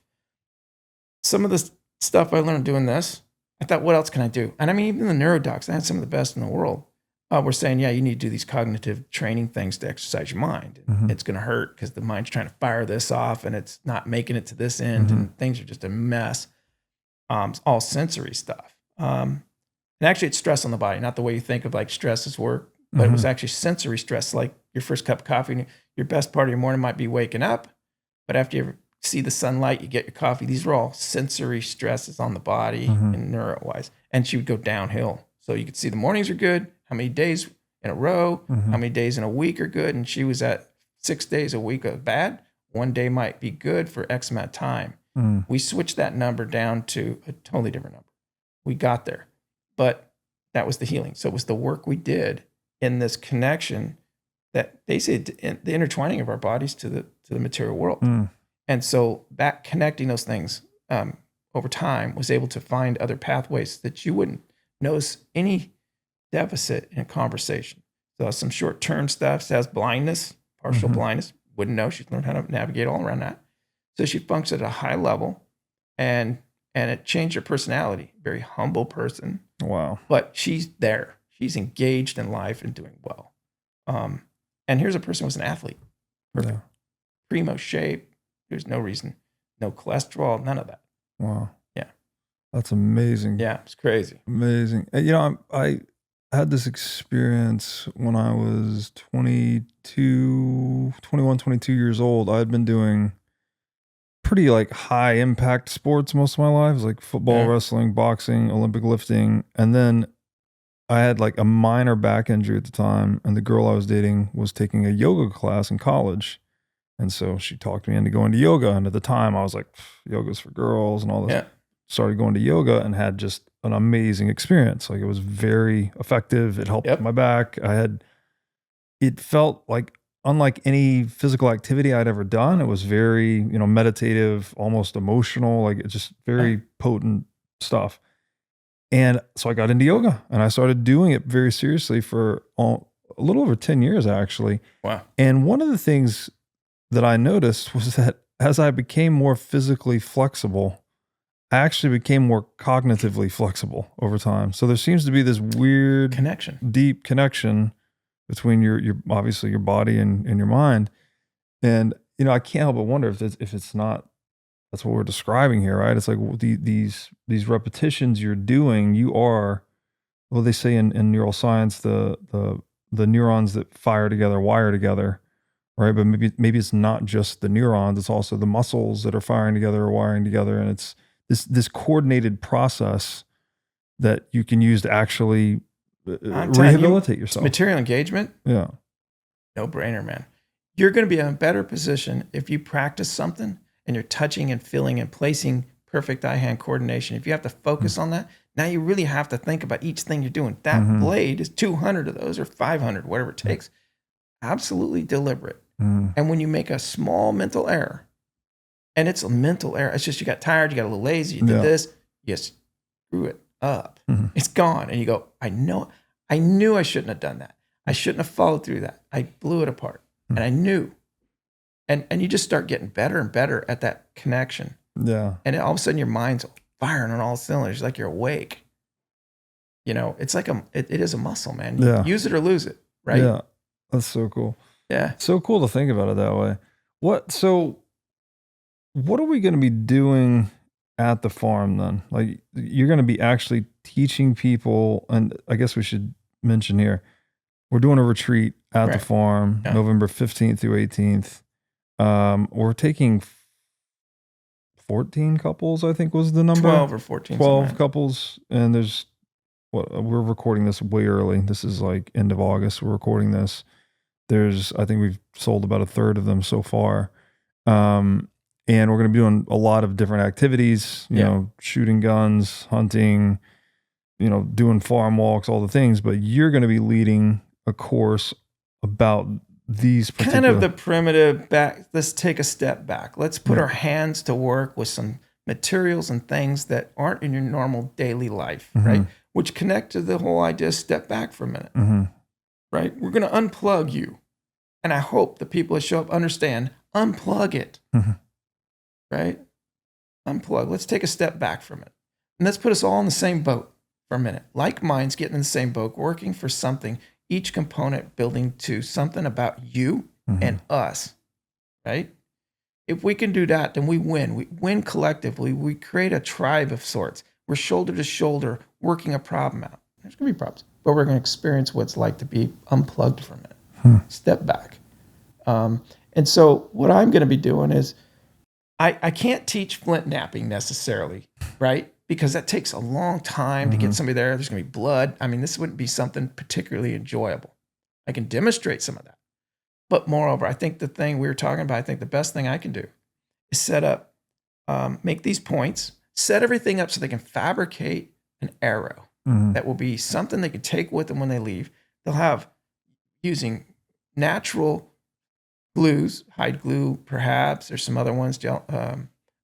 Some of the stuff I learned doing this, I thought, what else can I do? And I mean, even the neurodocs, I had some of the best in the world. We're saying, yeah, you need to do these cognitive training things to exercise your mind. It's going to hurt because the mind's trying to fire this off and it's not making it to this end and things are just a mess. It's all sensory stuff. And actually it's stress on the body, not the way you think of like stress is work, but it was actually sensory stress. Like your first cup of coffee, your best part of your morning might be waking up, but after you see the sunlight, you get your coffee. These are all sensory stresses on the body and neuro-wise. And she would go downhill. So you could see the mornings are good. How many days in a row, how many days in a week are good. And she was at 6 days a week of bad. One day might be good for X amount of time. We switched that number down to a totally different number. We got there, but that was the healing. So it was the work we did in this connection that they say the intertwining of our bodies to the material world. And so that connecting those things over time was able to find other pathways that you wouldn't notice any deficit in a conversation. So some short-term stuff, has blindness, partial blindness, wouldn't know. She's learned how to navigate all around that. So she functions at a high level and it changed her personality. Very humble person. Wow. But she's there. She's engaged in life and doing well. And here's a person who was an athlete. Perfect. Primo shape. There's no reason. No cholesterol, none of that. Wow. Yeah. That's amazing. Yeah, it's crazy. Amazing. I had this experience when I was 21, 22 years old. I had been doing pretty like high impact sports most of my life, like football, wrestling, boxing, Olympic lifting. And then I had like a minor back injury at the time. And the girl I was dating was taking a yoga class in college. And so she talked me into going to yoga. And at the time I was like, yoga's for girls and all this. Yeah. Started going to yoga and had just an amazing experience. Like, it was very effective. It helped Yep. my back. It felt like unlike any physical activity I'd ever done. It was very, meditative, almost emotional, like it's just very potent stuff. And so I got into yoga and I started doing it very seriously for a little over 10 years, actually. Wow. And one of the things that I noticed was that as I became more physically flexible, I actually became more cognitively flexible over time. So there seems to be this weird Connection. deep connection between your obviously your body and your mind. And I can't help but wonder if it's not, that's what we're describing here, right? It's like these repetitions you're doing, you are, well, they say in neuroscience, the neurons that fire together wire together, right? But maybe it's not just the neurons, it's also the muscles that are firing together or wiring together. And it's this coordinated process that you can use to actually rehabilitate yourself. Material engagement, Yeah. no brainer, man. You're going to be in a better position if you practice something and you're touching and feeling and placing perfect eye-hand coordination. If you have to focus on that, now you really have to think about each thing you're doing. That blade is 200 of those or 500, whatever it takes. Absolutely deliberate. And when you make a small mental error, and it's a mental error, it's just you got tired, you got a little lazy, you did this, you screw it up. It's gone. And you go, I knew I shouldn't have done that. I shouldn't have followed through that. I blew it apart. And I knew. And you just start getting better and better at that connection. Yeah. And all of a sudden your mind's firing on all cylinders, like you're awake. It's like it is a muscle, man. Yeah. Use it or lose it, right? Yeah. That's so cool. Yeah. So cool to think about it that way. So what are we going to be doing at the farm then? Like, you're going to be actually teaching people, and I guess we should mention here, we're doing a retreat at the farm, November 15th through 18th. We're taking 14 couples, I think was the number. 12 or 14. 12 couples. And we're recording this way early. This is like end of August. We're recording this. I think we've sold about a third of them so far. And we're going to be doing a lot of different activities, shooting guns, hunting, doing farm walks, all the things, but you're going to be leading a course about these particular... Kind of the primitive back. Let's take a step back. Let's put our hands to work with some materials and things that aren't in your normal daily life, right? Which connect to the whole idea, step back for a minute, right? We're going to unplug you. And I hope the people that show up understand, unplug it, right? Unplug. Let's take a step back from it. And let's put us all in the same boat for a minute. Like minds getting in the same boat, working for something, each component building to something about you and us, right? If we can do that, then we win. We win collectively. We create a tribe of sorts. We're shoulder to shoulder working a problem out. There's going to be problems, but we're going to experience what it's like to be unplugged for a minute. Step back. And so what I'm going to be doing is I can't teach flint-knapping necessarily, right? Because that takes a long time to get somebody there. There's going to be blood. I mean, this wouldn't be something particularly enjoyable. I can demonstrate some of that. But moreover, I think the thing we were talking about, I think the best thing I can do is set up, make these points, set everything up so they can fabricate an arrow that will be something they can take with them when they leave. They'll have, using natural glues, hide glue perhaps, or some other ones,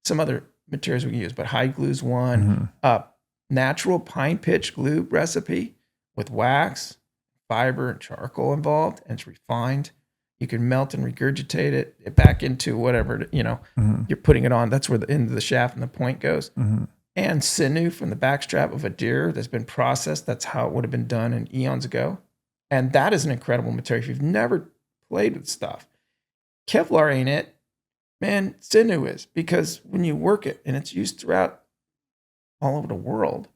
some other materials we can use, but hide glue's one. Natural pine pitch glue recipe with wax, fiber, and charcoal involved, and it's refined. You can melt and regurgitate it back into whatever, you're putting it on. That's where the end of the shaft and the point goes. And sinew from the backstrap of a deer that's been processed. That's how it would have been done in eons ago. And that is an incredible material. If you've never played with stuff, Kevlar ain't it, man, sinew is, because when you work it, and it's used throughout all over the world,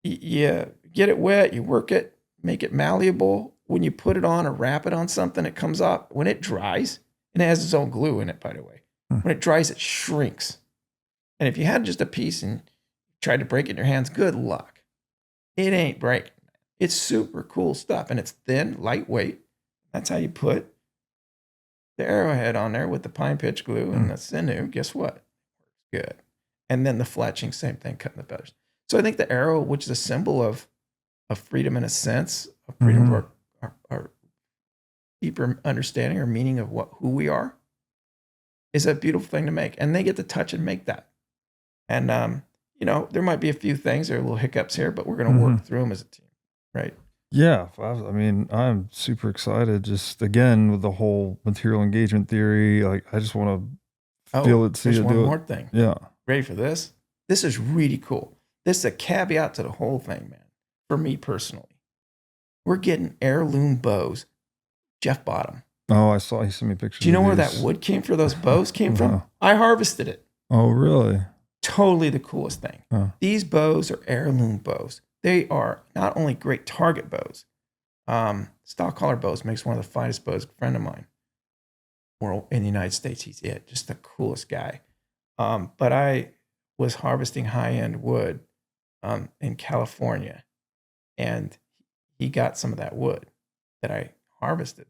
you get it wet, you work it, make it malleable. When you put it on or wrap it on something, it comes off. When it dries, and it has its own glue in it, by the way, when it dries, it shrinks. And if you had just a piece and tried to break it in your hands, good luck. It ain't breaking. It's super cool stuff, and it's thin, lightweight. That's how you put the arrowhead on there with the pine pitch glue and the sinew, guess what? Good. And then the fletching, same thing, cutting the feathers. So I think the arrow, which is a symbol of freedom in a sense, of freedom of our deeper understanding or meaning of who we are, is a beautiful thing to make. And they get to touch and make that. And, there might be a few things, there are little hiccups here, but we're going to work through them as a team, right? Yeah. I mean, I'm super excited. Just again, with the whole material engagement theory, like I just want to feel it, see it, one do more it. thing. Yeah. Ready for this? This is really cool. This is a caveat to the whole thing, man. For me personally, we're getting heirloom bows. Jeff bought them. Oh, I saw he sent me pictures. Do you know where that wood came for? Those bows came from? I harvested it. Oh, really? Totally the coolest thing. Huh. These bows are heirloom bows. They are not only great target bows. Stock collar bows makes one of the finest bows. A friend of mine, in the United States, he's just the coolest guy. But I was harvesting high-end wood in California, and he got some of that wood that I harvested.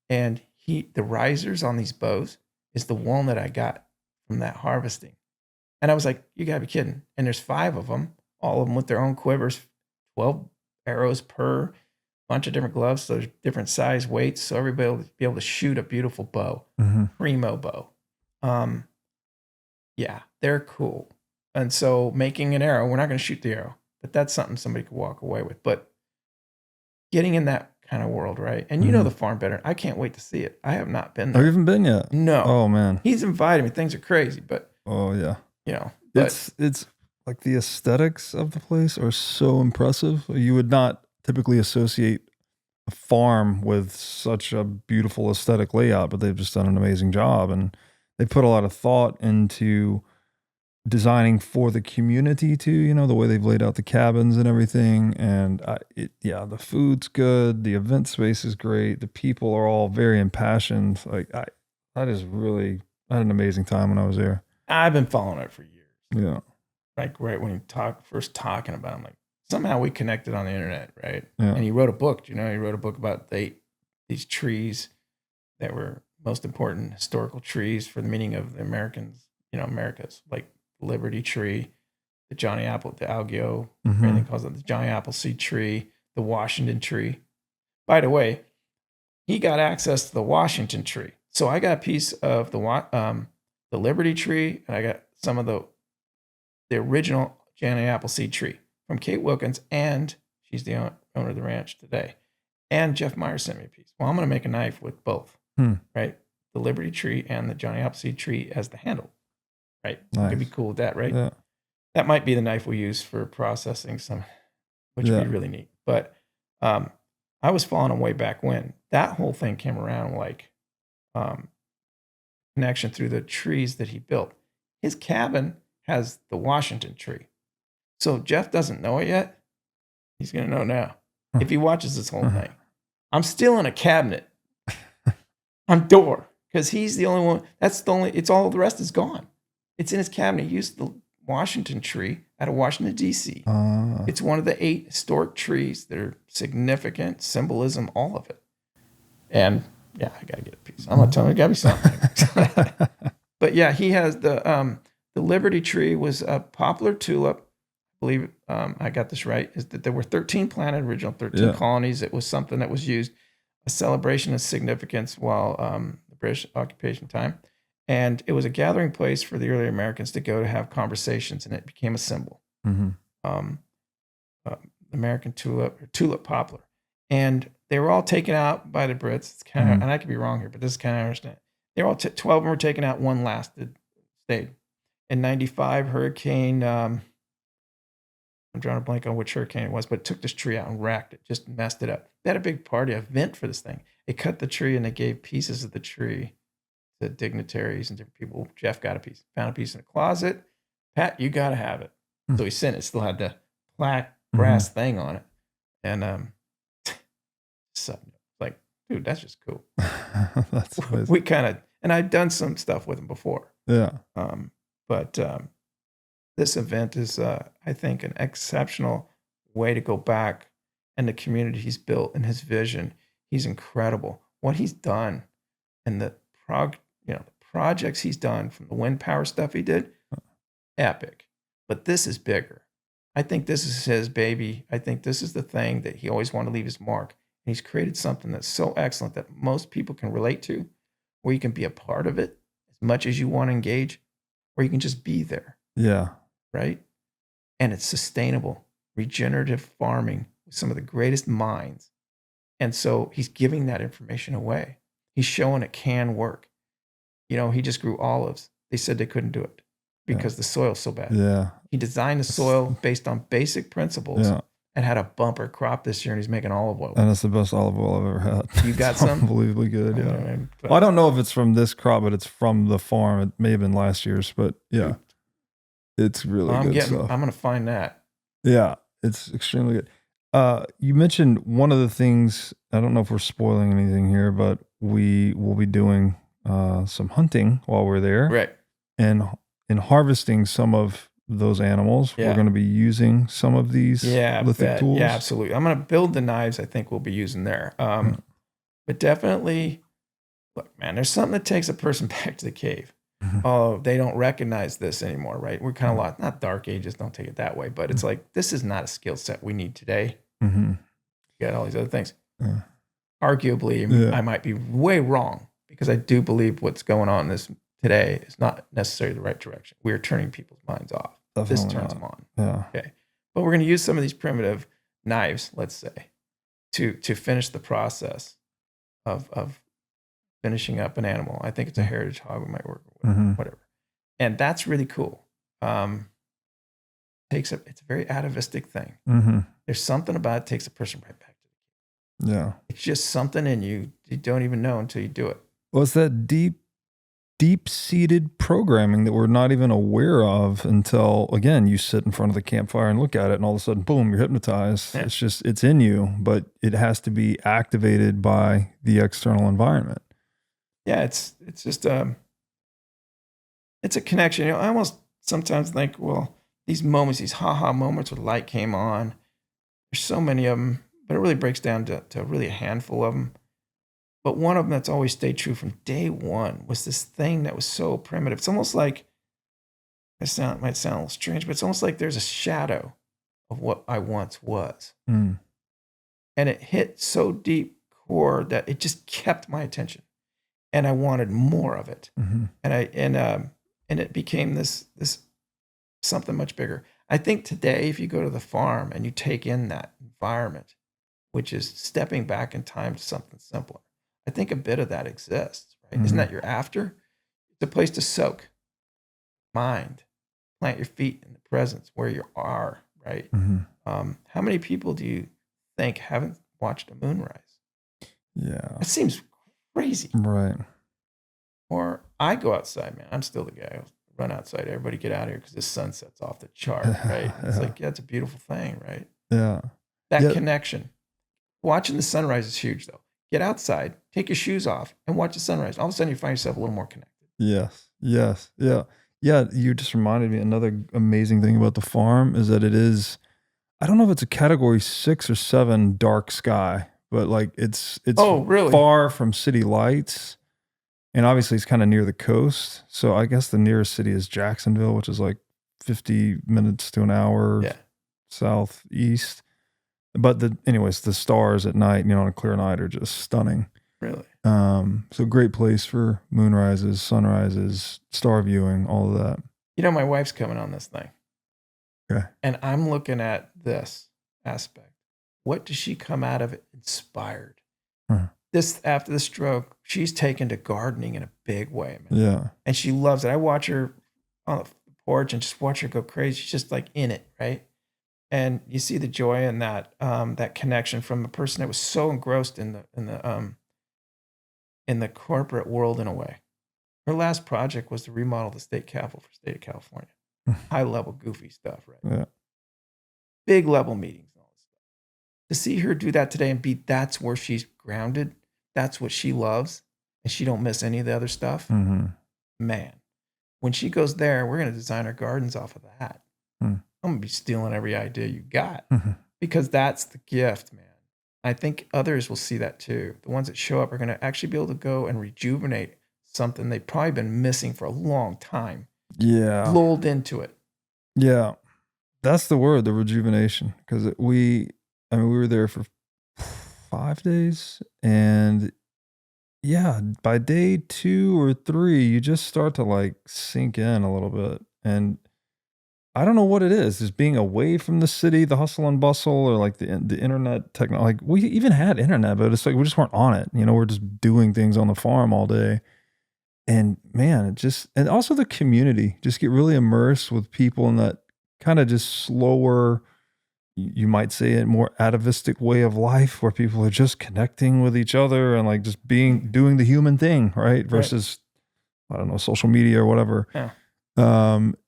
And the risers on these bows is the walnut I got from that harvesting. And I was like, you gotta be kidding. And there's 5 of them, all of them with their own quivers, 12 arrows per, bunch of different gloves, so there's different size weights, so everybody will be able to shoot a beautiful bow, primo bow. Yeah, they're cool. And so making an arrow, we're not going to shoot the arrow, but that's something somebody could walk away with. But getting in that kind of world, right? And you know the farm better. I can't wait to see it. I have not been there. Oh, you haven't been yet? No. Oh, man. He's invited me. Things are crazy, but oh yeah, but it's like the aesthetics of the place are so impressive. You would not typically associate a farm with such a beautiful aesthetic layout, but they've just done an amazing job, and they put a lot of thought into designing for the community too, the way they've laid out the cabins and everything. And the food's good. The event space is great. The people are all very impassioned. Like I had an amazing time when I was there. I've been following it for years. Yeah. Like right when he first talking about it, I'm like, somehow we connected on the internet, right? Yeah. And he wrote a book, he wrote a book about these trees that were most important historical trees for the meaning of the Americans, America's, like Liberty tree, the Johnny Apple, the Algio, everything calls it the Johnny Appleseed tree, the Washington tree. By the way, he got access to the Washington tree. So I got a piece of the Liberty tree, and I got some of the original Johnny Appleseed tree from Kate Wilkins, and she's the owner of the ranch today. And Jeff Meyer sent me a piece. Well, I'm going to make a knife with both, right? The Liberty tree and the Johnny Appleseed tree as the handle, right? Nice. Could be cool with that, right? Yeah. That might be the knife we use for processing some, which would be really neat. But I was following him way back when. That whole thing came around like connection through the trees that he built. His cabin has the Washington tree. So Jeff doesn't know it yet. He's going to know now. If he watches this whole thing. I'm still in a cabinet on door because he's the only one. It's all the rest is gone. It's in his cabinet. He used the Washington tree out of Washington, D.C. It's one of the 8 historic trees that are significant, symbolism, all of it. And yeah, I got to get a piece. I'm not telling you, got to be something. But yeah, he has the Liberty tree was a poplar tulip. I believe I got this right, is that there were 13 planted, original 13 colonies. It was something that was used, a celebration of significance while the British occupation time. And it was a gathering place for the early Americans to go to have conversations, and it became a symbol. American tulip, or tulip poplar. And they were all taken out by the Brits. It's kind of, and I could be wrong here, but this is kind of understand. They were all 12 of them were taken out. One lasted, stayed. In 95, hurricane, I'm drawing a blank on which hurricane it was, but it took this tree out and racked it, just messed it up. They had a big party, a event for this thing. They cut the tree and they gave pieces of the tree to dignitaries and different people. Jeff got a piece, found a piece in the closet. Pat, you got to have it. So he sent it. Still had the black brass thing on it. And so, like, dude, that's just cool. That's amazing. We kind of, and I've done some stuff with him before. Yeah. But this event is, I think, an exceptional way to go back, and the community he's built and his vision. He's incredible. What he's done and the the projects he's done from the wind power stuff he did, epic. But this is bigger. I think this is his baby. I think this is the thing that he always wanted to leave his mark. And he's created something that's so excellent that most people can relate to, where you can be a part of it as much as you want to engage, or you can just be there. Yeah. Right? And it's sustainable, regenerative farming with some of the greatest minds. And so he's giving that information away. He's showing it can work. He just grew olives. They said they couldn't do it because the soil's so bad. Yeah. He designed the soil based on basic principles and had a bumper crop this year, and he's making olive oil. And it's the best olive oil I've ever had. You got some? Unbelievably good, yeah. Well, I don't know if it's from this crop, but it's from the farm. It may have been last year's, but yeah. It's really good stuff. I'm going to find that. Yeah, it's extremely good. You mentioned one of the things, I don't know if we're spoiling anything here, but we will be doing some hunting while we're there. Right. And in harvesting some of those animals, we're going to be using some of these lithic tools. Yeah, absolutely. I'm going to build the knives I think we'll be using there. But definitely, look, man, there's something that takes a person back to the cave. Oh, they don't recognize this anymore, right? We're kind of lost. Not dark ages, don't take it that way, but it's like, this is not a skill set we need today. You got all these other things. Arguably, I might be way wrong, because I do believe what's going on today is not necessarily the right direction. We're turning people's minds off. This turns them on. Yeah. Okay. But we're going to use some of these primitive knives, let's say, to finish the process of finishing up an animal. I think it's a heritage hog we might work with, whatever. And that's really cool. It's a very atavistic thing. There's something about it takes a person right back to it. Yeah. It's just something in you don't even know until you do it. Well, it's that deep-seated programming that we're not even aware of until, again, you sit in front of the campfire and look at it, and all of a sudden, boom, you're hypnotized. Yeah. It's in you, but it has to be activated by the external environment. Yeah, it's just it's a connection. I almost sometimes think, well, these moments, these ha-ha moments where the light came on, there's so many of them, but it really breaks down to really a handful of them. But one of them that's always stayed true from day one was this thing that was so primitive. It might sound a little strange, but it's almost like there's a shadow of what I once was. And it hit so deep core that it just kept my attention. And I wanted more of it. And it became this something much bigger. I think today, if you go to the farm and you take in that environment, which is stepping back in time to something simpler, I think a bit of that exists, right? Isn't that your after? It's a place to soak mind, plant your feet in the presence where you are, right? How many people do you think haven't watched a moonrise? Yeah. That seems crazy. Right. Or I go outside, man. I'm still the guy. I'll run outside. Everybody get out of here because the sun sets off the chart, right? It's like, it's a beautiful thing, right? Yeah. That connection. Watching the sunrise is huge, though. Get outside, take your shoes off, and watch the sunrise. All of a sudden, you find yourself a little more connected. Yes. Yeah. You just reminded me, another amazing thing about the farm is that it is, I don't know if it's a category 6 or 7 dark sky, but like it's really far from city lights. And obviously it's kind of near the coast. So I guess the nearest city is Jacksonville, which is like 50 minutes to an hour southeast. But anyways, the stars at night, on a clear night are just stunning. Really? So great place for moonrises, sunrises, star viewing, all of that. My wife's coming on this thing. Okay. And I'm looking at this aspect. What does she come out of it inspired? After the stroke, she's taken to gardening in a big way, man. Yeah. And she loves it. I watch her on the porch and just watch her go crazy. She's just like in it, right? And you see the joy in that connection from a person that was so engrossed in the corporate world in a way. Her last project was to remodel the state capitol for the state of California. High level, goofy stuff, right? Yeah. Big level meetings and all this stuff. To see her do that today and that's where she's grounded. That's what she loves, and she don't miss any of the other stuff. Man, when she goes there, we're going to design our gardens off of that. I'm going to be stealing every idea you got because that's the gift, man. I think others will see that too. The ones that show up are going to actually be able to go and rejuvenate something they've probably been missing for a long time. Yeah. Lulled into it. Yeah. That's the word, the rejuvenation. Because we were there for 5 days, and yeah, by day 2 or 3, you just start to like sink in a little bit. And I don't know what it is. Just being away from the city, the hustle and bustle, or like the internet technology. Like we even had internet, but it's like we just weren't on it. We're just doing things on the farm all day. And man, and also the community, just get really immersed with people in that kind of just slower, you might say a more atavistic way of life where people are just connecting with each other and like just doing the human thing, right? Versus, I don't know, social media or whatever. Yeah.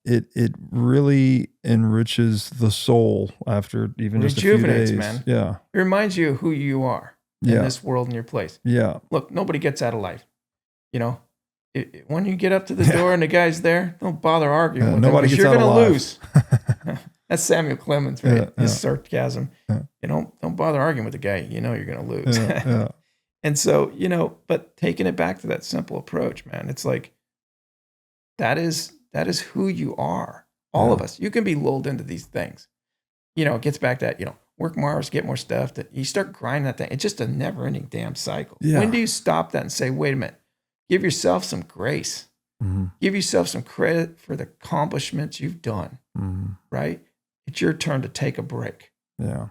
It really enriches the soul after even just a few days. Man. Yeah. It reminds you of who you are in this world and your place. Yeah. Look, nobody gets out of life. When you get up to the door and the guy's there, don't bother arguing with him because you're going to lose. That's Samuel Clemens, right? His sarcasm. Yeah. Don't bother arguing with the guy. You're going to lose. Yeah. And so, but taking it back to that simple approach, man, it's like, that is who you are. All of us. You can be lulled into these things. It gets back to that, work more hours, get more stuff. That you start grinding that thing. It's just a never-ending damn cycle. Yeah. When do you stop that and say, wait a minute, give yourself some grace. Mm-hmm. Give yourself some credit for the accomplishments you've done, right? It's your turn to take a break. Yeah.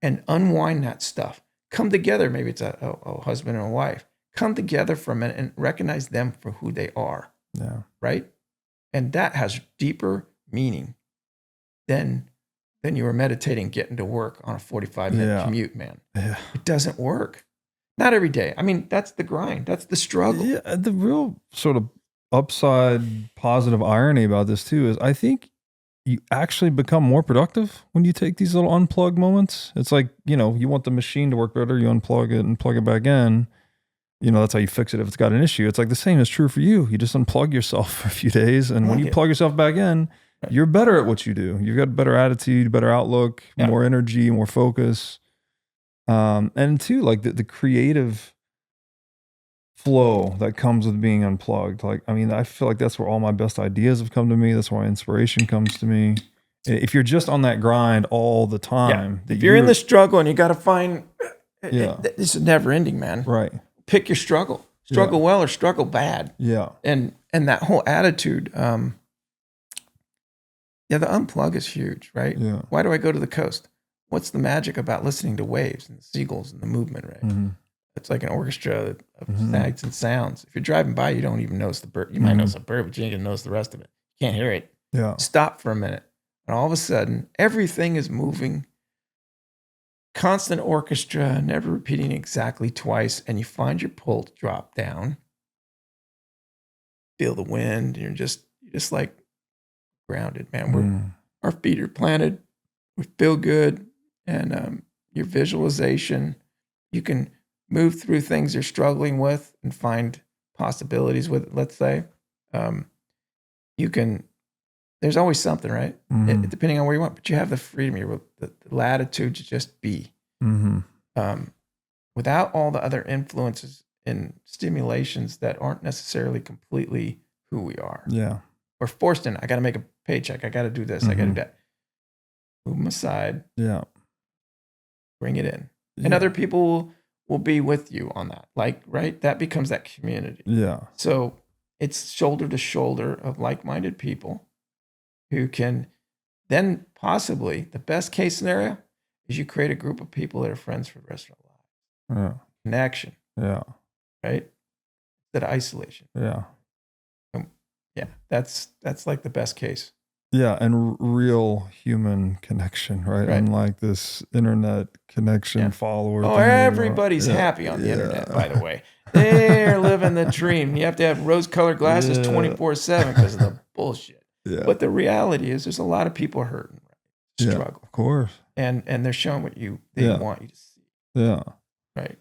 And unwind that stuff. Come together. Maybe it's a husband and a wife. Come together for a minute and recognize them for who they are. Yeah. Right? And that has deeper meaning than you were meditating getting to work on a 45-minute commute, man. Yeah. It doesn't work. Not every day. I mean, that's the grind. That's the struggle. Yeah. The real sort of upside positive irony about this too is I think you actually become more productive when you take these little unplug moments. It's like, you want the machine to work better, you unplug it and plug it back in. That's how you fix it if it's got an issue. It's like the same is true for you. You just unplug yourself for a few days, and when you plug yourself back in, you're better at what you do. You've got better attitude, better outlook, more energy, more focus. And too, like the creative flow that comes with being unplugged. Like, I feel like that's where all my best ideas have come to me. That's where my inspiration comes to me. If you're just on that grind all the time, if you're in the struggle and you got to find, this is never ending, man. Right. Pick your struggle. Struggle well or struggle bad. Yeah. And that whole attitude, the unplug is huge, right? Yeah. Why do I go to the coast? What's the magic about listening to waves and the seagulls and the movement, right? Mm-hmm. It's like an orchestra of sights and sounds. If you're driving by, you don't even notice the bird. You might notice a bird, but you ain't gonna notice the rest of it. You can't hear it. Yeah. Stop for a minute. And all of a sudden, everything is moving. Constant orchestra, never repeating exactly twice, and you find your pulse drop down. Feel the wind, and you're just like grounded, man. Our feet are planted. We feel good, and your visualization, you can move through things you're struggling with and find possibilities with it. Let's say, there's always something, right? Depending on where you want, but you have the freedom, the latitude to just be. Without all the other influences and stimulations that aren't necessarily completely who we are. Yeah. We're forced in. I got to make a paycheck. I got to do this. I got to do that. Move them aside. Yeah. Bring it in. And other people will be with you on that. Like, right? That becomes that community. Yeah. So it's shoulder to shoulder of like-minded people who can then possibly, the best case scenario is you create a group of people that are friends for the rest of their lives. Yeah. Connection. Yeah. Right? That isolation. Yeah. Yeah. That's like the best case. Yeah. And real human connection, right? Unlike this internet connection follower. Oh, everybody's happy on the internet, by the way. They're living the dream. You have to have rose-colored glasses 24/7 because of the bullshit. Yeah. But the reality is there's a lot of people hurting, right? Struggle. Of course. And they're showing what they want you to see. Yeah. Right.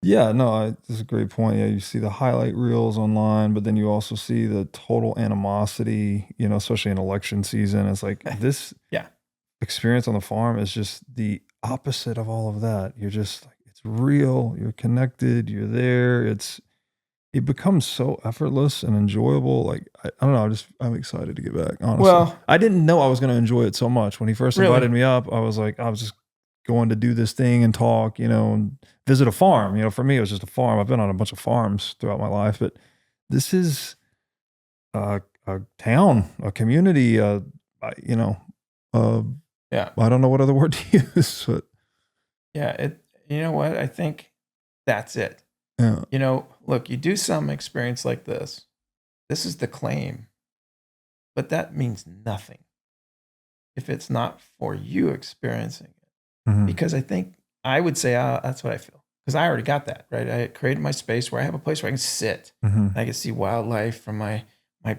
Yeah, no, that's a great point. Yeah, you see the highlight reels online, but then you also see the total animosity, especially in election season. It's like this experience on the farm is just the opposite of all of that. You're just like, it's real, you're connected, you're there. It it becomes so effortless and enjoyable. Like, I don't know. I'm excited to get back, honestly. Well, I didn't know I was going to enjoy it so much. When he first Really? invited me up, I was like, I was just going to do this thing and talk, and visit a farm. For me, it was just a farm. I've been on a bunch of farms throughout my life, but this is a town, a community, yeah. I don't know what other word to use, but Yeah, you know what? I think that's it. yeah. Look, you do some experience like this. This is the claim, but that means nothing if it's not for you experiencing it. Mhm. Because I would say that's what I feel. Because I already got that, right? I created my space where I have a place where I can sit. Mhm. And I can see wildlife from my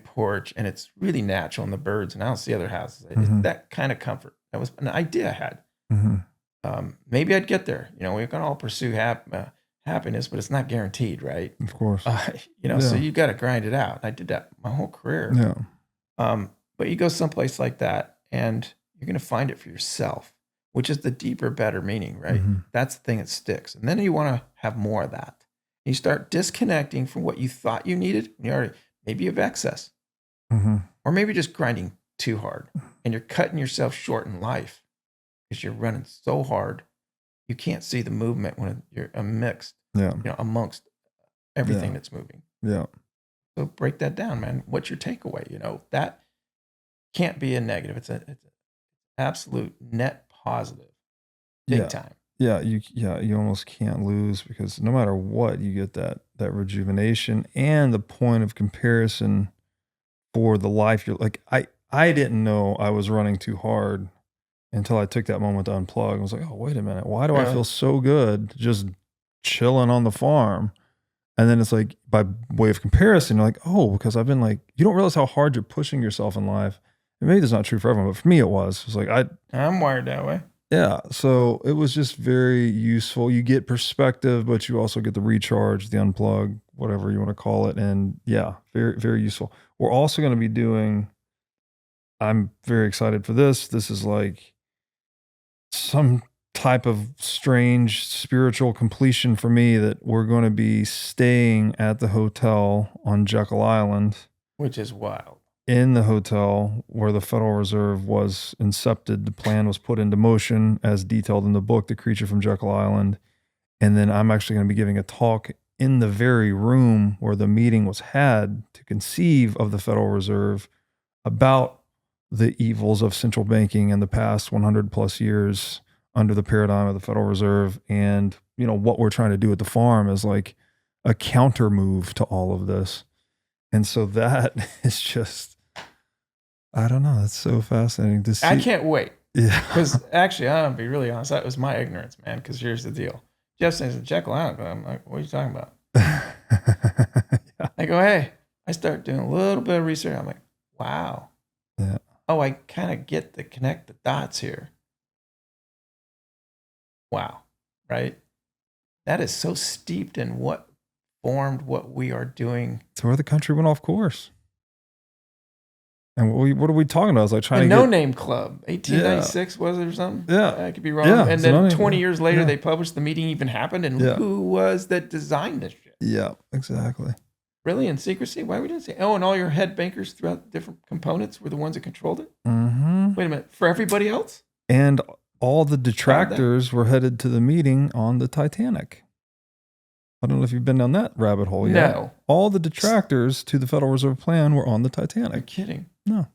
porch, and it's really natural, and the birds, and I don't see other houses. It's Mhm. that kind of comfort. That was an idea I had. Mhm. Maybe I'd get there. We can all pursue happiness, but it's not guaranteed, right? Of course. So Yeah. you got to grind it out. I did that my whole career. Yeah. But you go someplace like that, and you're going to find it for yourself, which is the deeper, better meaning, right? Mhm. That's the thing that sticks. And then you want to have more of that. You start disconnecting from what you thought you needed. Maybe you have excess, Mhm. or maybe just grinding too hard, and you're cutting yourself short in life because you're running so hard. You can't see the movement when you're amongst everything Yeah. that's moving. Yeah. So break that down, man. What's your takeaway? That can't be a negative. It's an absolute net positive, big Yeah. time. Yeah. You almost can't lose, because no matter what, you get that rejuvenation and the point of comparison for the life you're like. I didn't know I was running too hard until I took that moment to unplug. I was like, oh, wait a minute. Why do I Really? feel so good just chilling on the farm? And then it's like, by way of comparison, you're like, oh, because I've been like, you don't realize how hard you're pushing yourself in life. And maybe that's not true for everyone, but for me, it was. It was like, I'm wired that way. yeah. So it was just very useful. You get perspective, but you also get the recharge, the unplug, whatever you want to call it. And yeah, very, very useful. We're also going to be doing, I'm very excited for this. This is like some type of strange spiritual completion for me, that we're going to be staying at the hotel on Jekyll Island, Which is wild. in the hotel where the Federal Reserve was incepted. The plan was put into motion as detailed in the book, The Creature from Jekyll Island. And then I'm actually going to be giving a talk in the very room where the meeting was had to conceive of the Federal Reserve, about the evils of central banking in the past 100 plus years under the paradigm of the Federal Reserve. And, what we're trying to do at the farm is like a counter move to all of this. And so that is just, I don't know. That's so fascinating to see. I can't wait. Yeah. Because actually, I'm going to be really honest. That was my ignorance, man. Because here's the deal. Jeff says, Jekyll Island. I'm like, what are you talking about? Yeah. I go, hey, I start doing a little bit of research. I'm like, wow. Yeah. Oh, I kind of get to connect the dots here. Wow. Right? That is so steeped in what formed what we are doing. It's where the country went off course. And what are we talking about? It's like trying The to No get, Name Club, 1896 was it or something? Yeah. I could be wrong. Yeah, And it's then No Name 20 Club. years later, Yeah. they published the meeting even happened, and Yeah. who was that designed this shit? Yeah, exactly. Really, in secrecy? Why we didn't say? Oh, and all your head bankers throughout different components were the ones that controlled it. Mm-hmm. Wait a minute, for everybody else? And all the detractors were headed to the meeting on the Titanic. I don't know if you've been down that rabbit hole yet. No. All the detractors to the Federal Reserve Plan were on the You're Titanic. kidding. No.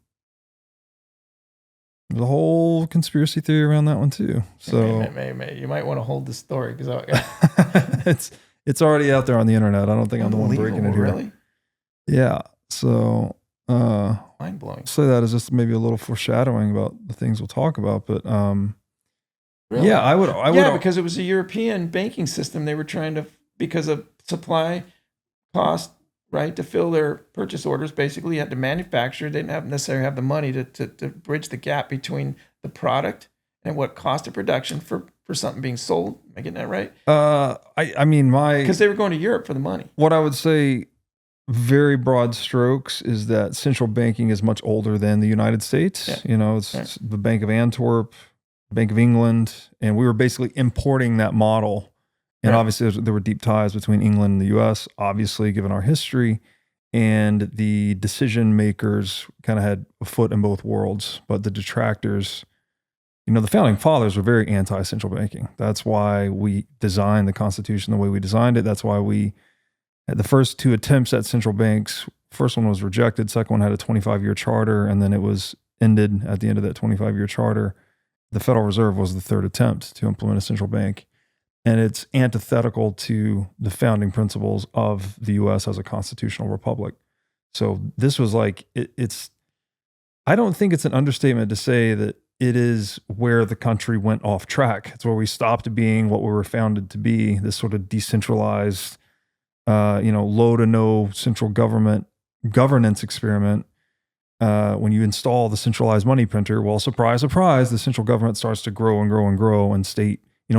There's a whole conspiracy theory around that one too. So May. You might want to hold the story because it's already out there on the internet. I don't think I'm the one breaking it here. Really? Yeah. So Mind blowing. say that as just maybe a little foreshadowing about the things we'll talk about. But Really? yeah, I would. Because it was a European banking system. They were trying to, because of supply cost, right, to fill their purchase orders. Basically, you had to manufacture. They didn't necessarily have the money to bridge the gap between the product and what cost of production for something being sold. Am I getting that right? I mean, Because they were going to Europe for the money. What I would say, very broad strokes, is that central banking is much older than the United States. Yeah. It's the Bank of Antwerp, Bank of England, and we were basically importing that model And Right. obviously there were deep ties between England and the US, obviously, given our history. And the decision makers kind of had a foot in both worlds, but the detractors, the founding fathers were very anti-central banking. That's why we designed the Constitution the way we designed it. That's why we had the first two attempts at central banks. First one was rejected. Second one had a 25-year charter, and then it was ended at the end of that 25-year charter. The Federal Reserve was the third attempt to implement a central bank. And it's antithetical to the founding principles of the U.S. as a constitutional republic. So this was like, I don't think it's an understatement to say that it is where the country went off track. It's where we stopped being what we were founded to be, this sort of decentralized, low to no central government governance experiment. When you install the centralized money printer, well, surprise, surprise, the central government starts to grow and grow and grow, and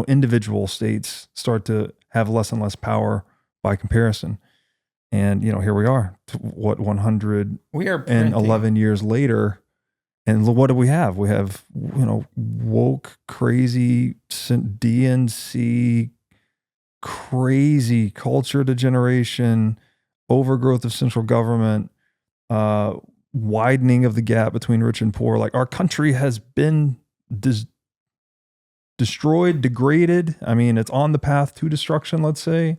individual states start to have less and less power by comparison. And, here we are, 111 years later. And what do we have? We have, woke, crazy, DNC, crazy culture degeneration, overgrowth of central government, widening of the gap between rich and poor. Like, our country has been destroyed, degraded. I mean, it's on the path to destruction, let's say,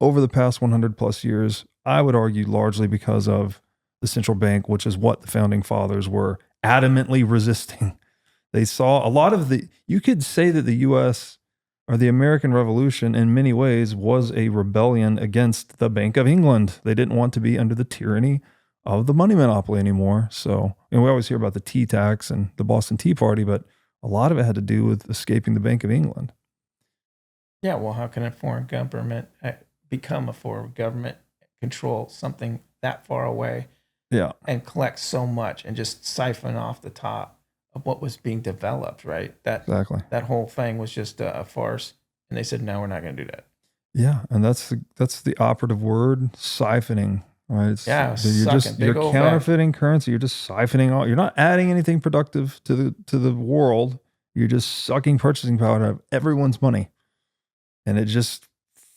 over the past 100 plus years. I would argue largely because of the central bank, which is what the founding fathers were adamantly resisting. They saw a lot of you could say that the US or the American Revolution in many ways was a rebellion against the Bank of England. They didn't want to be under the tyranny of the money monopoly anymore. So, we always hear about the tea tax and the Boston Tea Party, but a lot of it had to do with escaping the Bank of England. Yeah, well, how can a foreign government become a foreign government, control something that far away, and collect so much and just siphon off the top of what was being developed, right? Exactly. That whole thing was just a farce, and they said, no, we're not going to do that. Yeah, and that's the operative word, siphoning. Right. You're counterfeiting currency. You're just siphoning all. You're not adding anything productive to the world. You're just sucking purchasing power out of everyone's money, and it just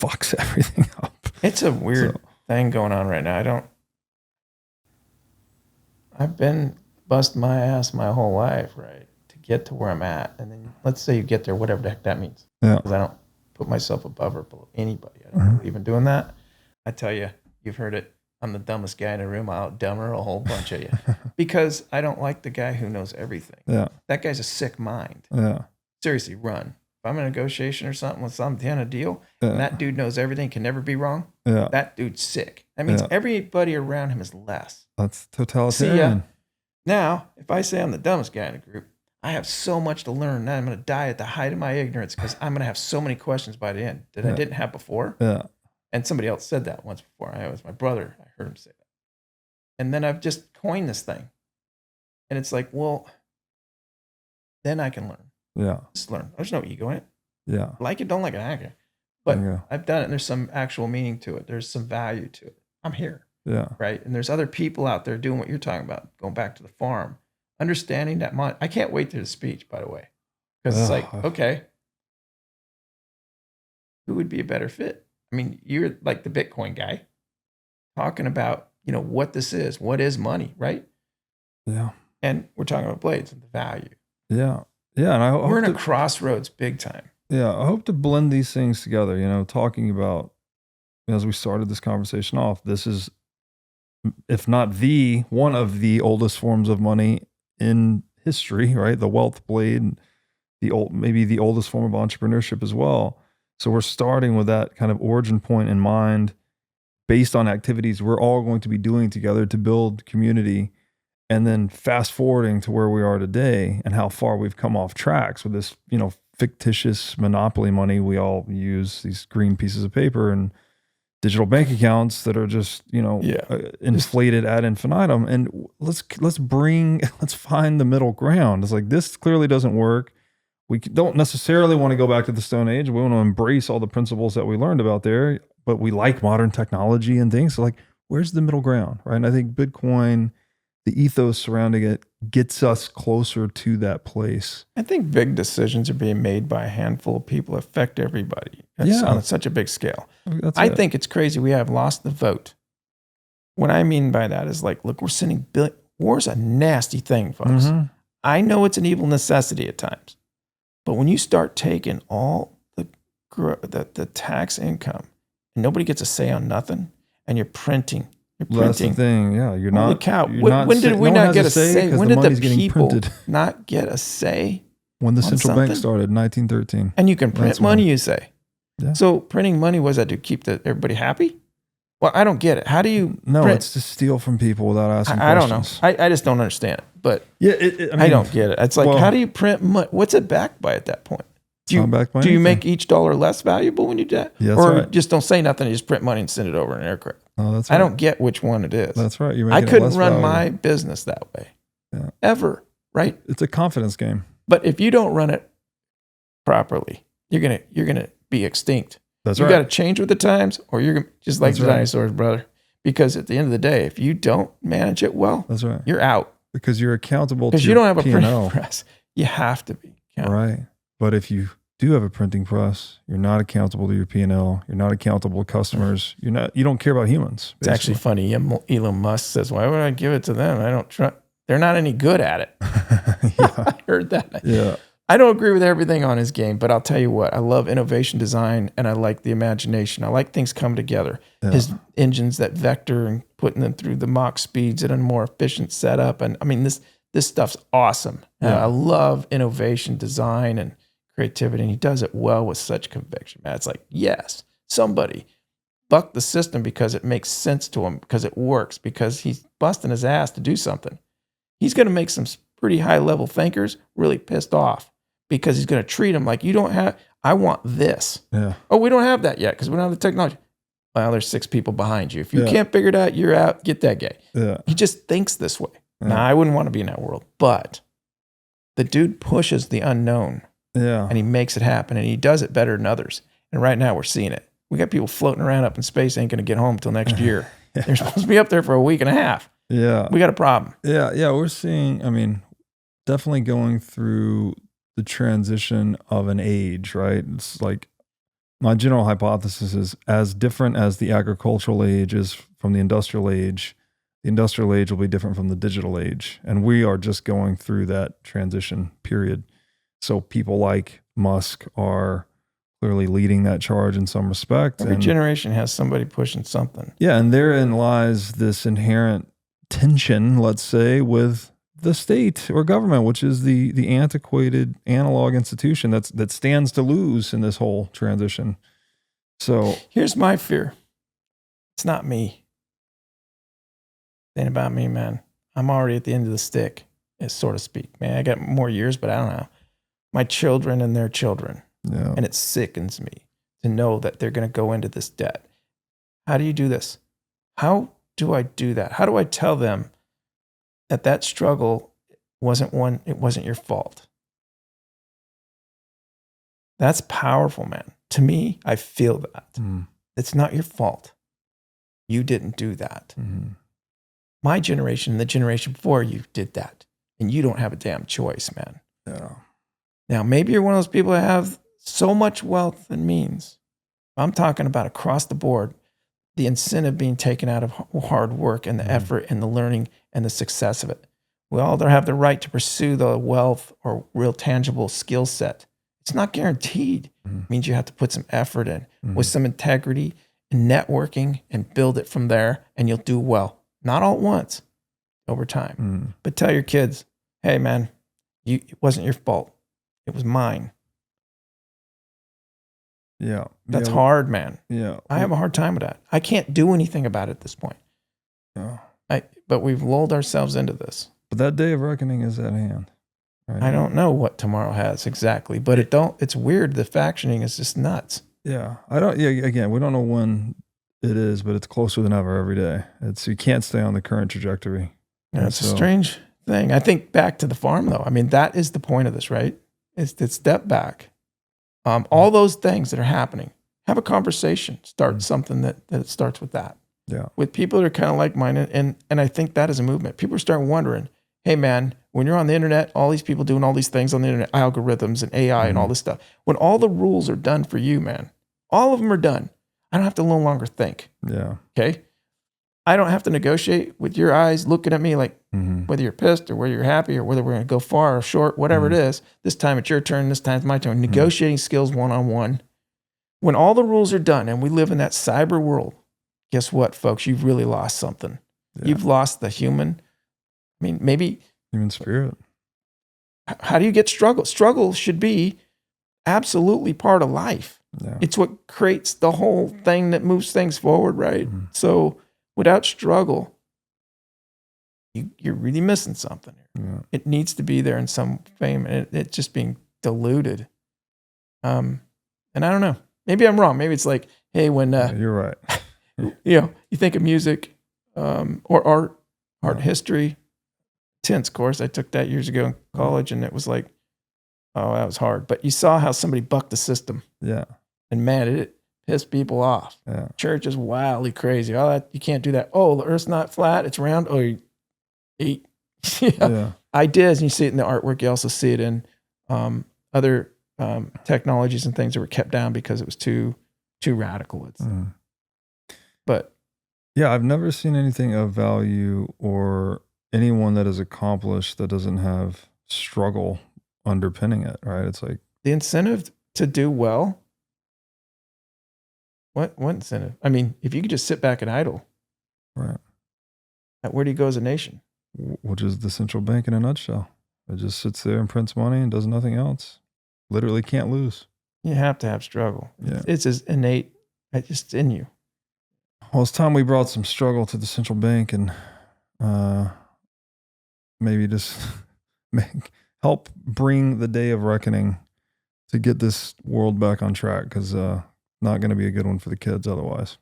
fucks everything up. It's a weird thing going on right now. I've been bust my ass my whole life, right, to get to where I'm at, and then let's say you get there, whatever the heck that means. Yeah. Because I don't put myself above or below anybody. I don't believe in doing that. I tell you, you've heard it. I'm the dumbest guy in the room. I'll dumber a whole bunch of you because I don't like the guy who knows everything. Yeah. That guy's a sick mind. Yeah. Seriously, run. If I'm in a negotiation or something with some kind of deal, and that dude knows everything, can never be wrong, that dude's sick. That means everybody around him is less. That's totalitarian. Now, if I say I'm the dumbest guy in the group, I have so much to learn. Now I'm going to die at the height of my ignorance because I'm going to have so many questions by the end that I didn't have before. Yeah. And somebody else said that once before. It was my brother. I heard him say that. And then I've just coined this thing. And it's like, well, then I can learn. Yeah. Just learn. There's no ego in it. Yeah. Like it, don't like it, I don't care. But I've done it and there's some actual meaning to it. There's some value to it. I'm here. Yeah. Right. And there's other people out there doing what you're talking about, going back to the farm, understanding that I can't wait to the speech, by the way. Because it's like, okay, who would be a better fit? I mean, you're like the Bitcoin guy talking about, what this is. What is money, right? Yeah. And we're talking about blades and the value. Yeah. Yeah. And we're in a crossroads big time. Yeah. I hope to blend these things together, talking about, as we started this conversation off, this is, if not one of the oldest forms of money in history, right? The wealth blade, maybe the oldest form of entrepreneurship as well. So we're starting with that kind of origin point in mind, based on activities we're all going to be doing together to build community, and then fast forwarding to where we are today and how far we've come off tracks with this, fictitious monopoly money. We all use these green pieces of paper and digital bank accounts that are just, inflated ad infinitum. And let's find the middle ground. It's like, this clearly doesn't work. We don't necessarily want to go back to the Stone Age. We want to embrace all the principles that we learned about there, but we like modern technology and things. So like, where's the middle ground, right? And I think Bitcoin, the ethos surrounding it, gets us closer to that place. I think big decisions are being made by a handful of people, affect everybody. It's on such a big scale. I think it's crazy we have lost the vote. What I mean by that is like, look, we're sending war's a nasty thing, folks. Mm-hmm. I know it's an evil necessity at times, but when you start taking all the tax income and nobody gets a say on nothing, and you're printing. That's the thing. Yeah, you're not. Holy cow! You're not When did we not get a say? When did the people printed. not get a say? When the central bank started in 1913. And you can print money, you say. Yeah. So printing money, what does that do? Keep everybody happy? Well, I don't get it. How do you No, print? it's to steal from people without asking I questions. don't know. I just don't understand it. But yeah, I don't get it. It's like, how do you print money? What's it backed by at that point? Do you make each dollar less valuable when you do that? Yeah, or right. just don't say nothing, you just print money and send it over in an aircraft? Oh, that's right. I don't get which one it is. That's right. I couldn't run my business that way. Yeah. Ever, right? It's a confidence game. But if you don't run it properly, you're gonna be extinct. That's you right. got to change with the times, or you're just like That's the right. dinosaurs, brother. Because at the end of the day, if you don't manage it well, That's right. you're out. Because you're accountable to Because you your don't have a P&L. printing press. You have to be accountable. Right. But if you do have a printing press, you're not accountable to your P&L. You're not accountable to customers. You don't care about humans. It's actually funny. Elon Musk says, "Why would I give it to them? I don't trust. They're not any good at it." I heard that. Yeah. I don't agree with everything on his game, but I'll tell you what, I love innovation design and I like the imagination. I like things come together. Yeah. His engines that vector and putting them through the Mach speeds at a more efficient setup. And I mean, this stuff's awesome. Yeah. I love innovation, design, and creativity. And he does it well with such conviction, man. It's like, yes, somebody buck the system because it makes sense to him, because it works, because he's busting his ass to do something. He's going to make some pretty high level thinkers really pissed off. Because he's going to treat them like, I want this. Yeah. Oh, we don't have that yet because we don't have the technology. Well, there's 6 people behind you. If you can't figure it out, you're out. Get that guy. Yeah. He just thinks this way. Yeah. Now, I wouldn't want to be in that world, but the dude pushes the unknown and he makes it happen and he does it better than others. And right now we're seeing it. We got people floating around up in space, ain't going to get home until next year. They're supposed to be up there for a week and a half. Yeah. We got a problem. Yeah. Yeah. We're seeing, definitely going through the transition of an age, right? It's like my general hypothesis is as different as the agricultural age is from the industrial age will be different from the digital age. And we are just going through that transition period. So people like Musk are clearly leading that charge in some respect. Every generation has somebody pushing something. Yeah. And therein lies this inherent tension, let's say, with the state or government, which is the antiquated analog institution that stands to lose in this whole transition. So here's my fear. It's not me. It ain't about me, man. I'm already at the end of the stick, so to speak. Man, I got more years, but I don't know. My children and their children. Yeah. And it sickens me to know that they're going to go into this debt. How do you do this? How do I do that? How do I tell them that struggle it wasn't your fault? That's powerful, man. To me, I feel that. It's not your fault. You didn't do that. Mm-hmm. My generation and the generation before you did that. And you don't have a damn choice, man. Yeah. Now, maybe you're one of those people that have so much wealth and means. I'm talking about across the board, the incentive being taken out of hard work and the effort and the learning and the success of it. We all have the right to pursue the wealth or real tangible skill set. It's not guaranteed. It means you have to put some effort in with some integrity and networking and build it from there, and you'll do well. Not all at once, over time. But tell your kids, hey, man, it wasn't your fault. It was mine. Yeah. That's hard, man. Yeah. I have a hard time with that. I can't do anything about it at this point. Yeah. But we've lulled ourselves into this. But that day of reckoning is at hand. Right? I don't know what tomorrow has exactly, but it's weird. The factioning is just nuts. Yeah. Again, we don't know when it is, but it's closer than ever every day. You can't stay on the current trajectory. Yeah, it's a strange thing. I think back to the farm though. I mean, that is the point of this, right? It's to step back. All those things that are happening, have a conversation, start something that it starts with that. Yeah. With people that are kind of like-minded. And I think that is a movement. People are starting wondering, hey man, when you're on the internet, all these people doing all these things on the internet, algorithms and AI and all this stuff, when all the rules are done for you, man, All of them are done. I don't have to no longer think. Yeah. Okay. I don't have to negotiate with your eyes looking at me like Mm-hmm. whether you're pissed or whether you're happy or whether we're going to go far or short, whatever it is. This time it's your turn. This time it's my turn. Negotiating skills one-on-one. When all the rules are done and we live in that cyber world, guess what, folks? You've really lost something. Yeah. You've lost the human. I mean, maybe Human spirit. how do you get struggle? Struggle should be absolutely part of life. Yeah. It's what creates the whole thing that moves things forward, right? So without struggle, you're really missing something here. Yeah. It needs to be there in some fame, and it's just being diluted. And I don't know. Maybe I'm wrong. Maybe it's like, hey, when You're right. you think of music or art history, tense course. I took that years ago in college, and it was like, oh, that was hard. But you saw how somebody bucked the system. Yeah. And man, it pissed people off. Yeah. Church is wildly crazy. Oh, you can't do that. Oh, the earth's not flat; it's round. Oh, you eat. Yeah. Ideas, and you see it in the artwork. You also see it in other technologies and things that were kept down because it was too radical. But Yeah, I've never seen anything of value or anyone that is accomplished that doesn't have struggle underpinning it, right? It's like the incentive to do well. What incentive? I mean, if you could just sit back and idle, right. where do you go as a nation? Which is the central bank in a nutshell. It just sits there and prints money and does nothing else. Literally can't lose. You have to have struggle. Yeah. It's as innate. It's just in you. Well, it's time we brought some struggle to the central bank and maybe just help bring the day of reckoning to get this world back on track, because not going to be a good one for the kids otherwise.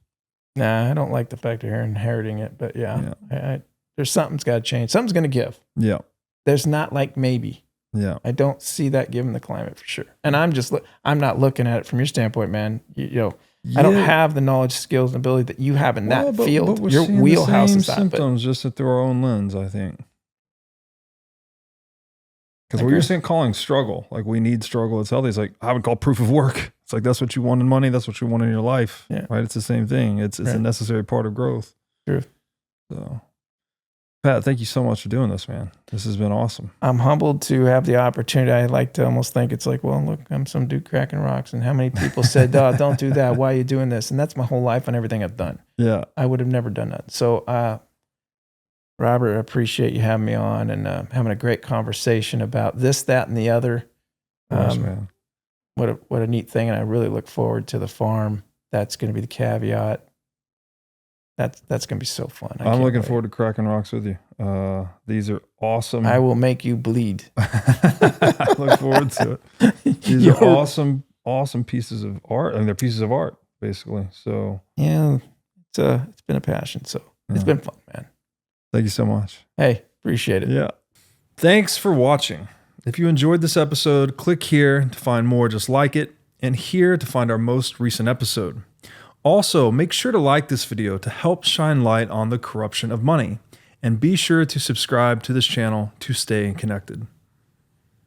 Nah, I don't like the fact that you're inheriting it, but yeah. There's something's got to change. Something's going to give. Yeah. There's not like maybe. Yeah. I don't see that given the climate for sure. And I'm not looking at it from your standpoint, man. I don't have the knowledge, skills, and ability that you have in that field. But Your wheelhouse is that. Symptoms just through our own lens, I think. Because what you're saying, calling struggle, like we need struggle, it's healthy. It's like, I would call proof of work. It's like, that's what you want in money. That's what you want in your life. Yeah. Right. It's the same thing. It's a necessary part of growth. True. So, Pat, thank you so much for doing this, man. This has been awesome. I'm humbled to have the opportunity. I like to almost think it's like, well, look, I'm some dude cracking rocks. And how many people said, oh, don't do that. Why are you doing this? And that's my whole life and everything I've done. Yeah. I would have never done that. So, Robert, I appreciate you having me on and having a great conversation about this, that, and the other. Man. What a neat thing. And I really look forward to the farm. That's going to be the caveat. That's going to be so fun. I'm looking forward to cracking rocks with you. These are awesome. I will make you bleed. I look forward to it. These are awesome pieces of art. I mean, they're pieces of art, basically. So yeah, it's been a passion. So it's been fun, man. Thank you so much. Hey, appreciate it. Yeah. Thanks for watching. If you enjoyed this episode, click here to find more just like it, and here to find our most recent episode. Also, make sure to like this video to help shine light on the corruption of money, and be sure to subscribe to this channel to stay connected.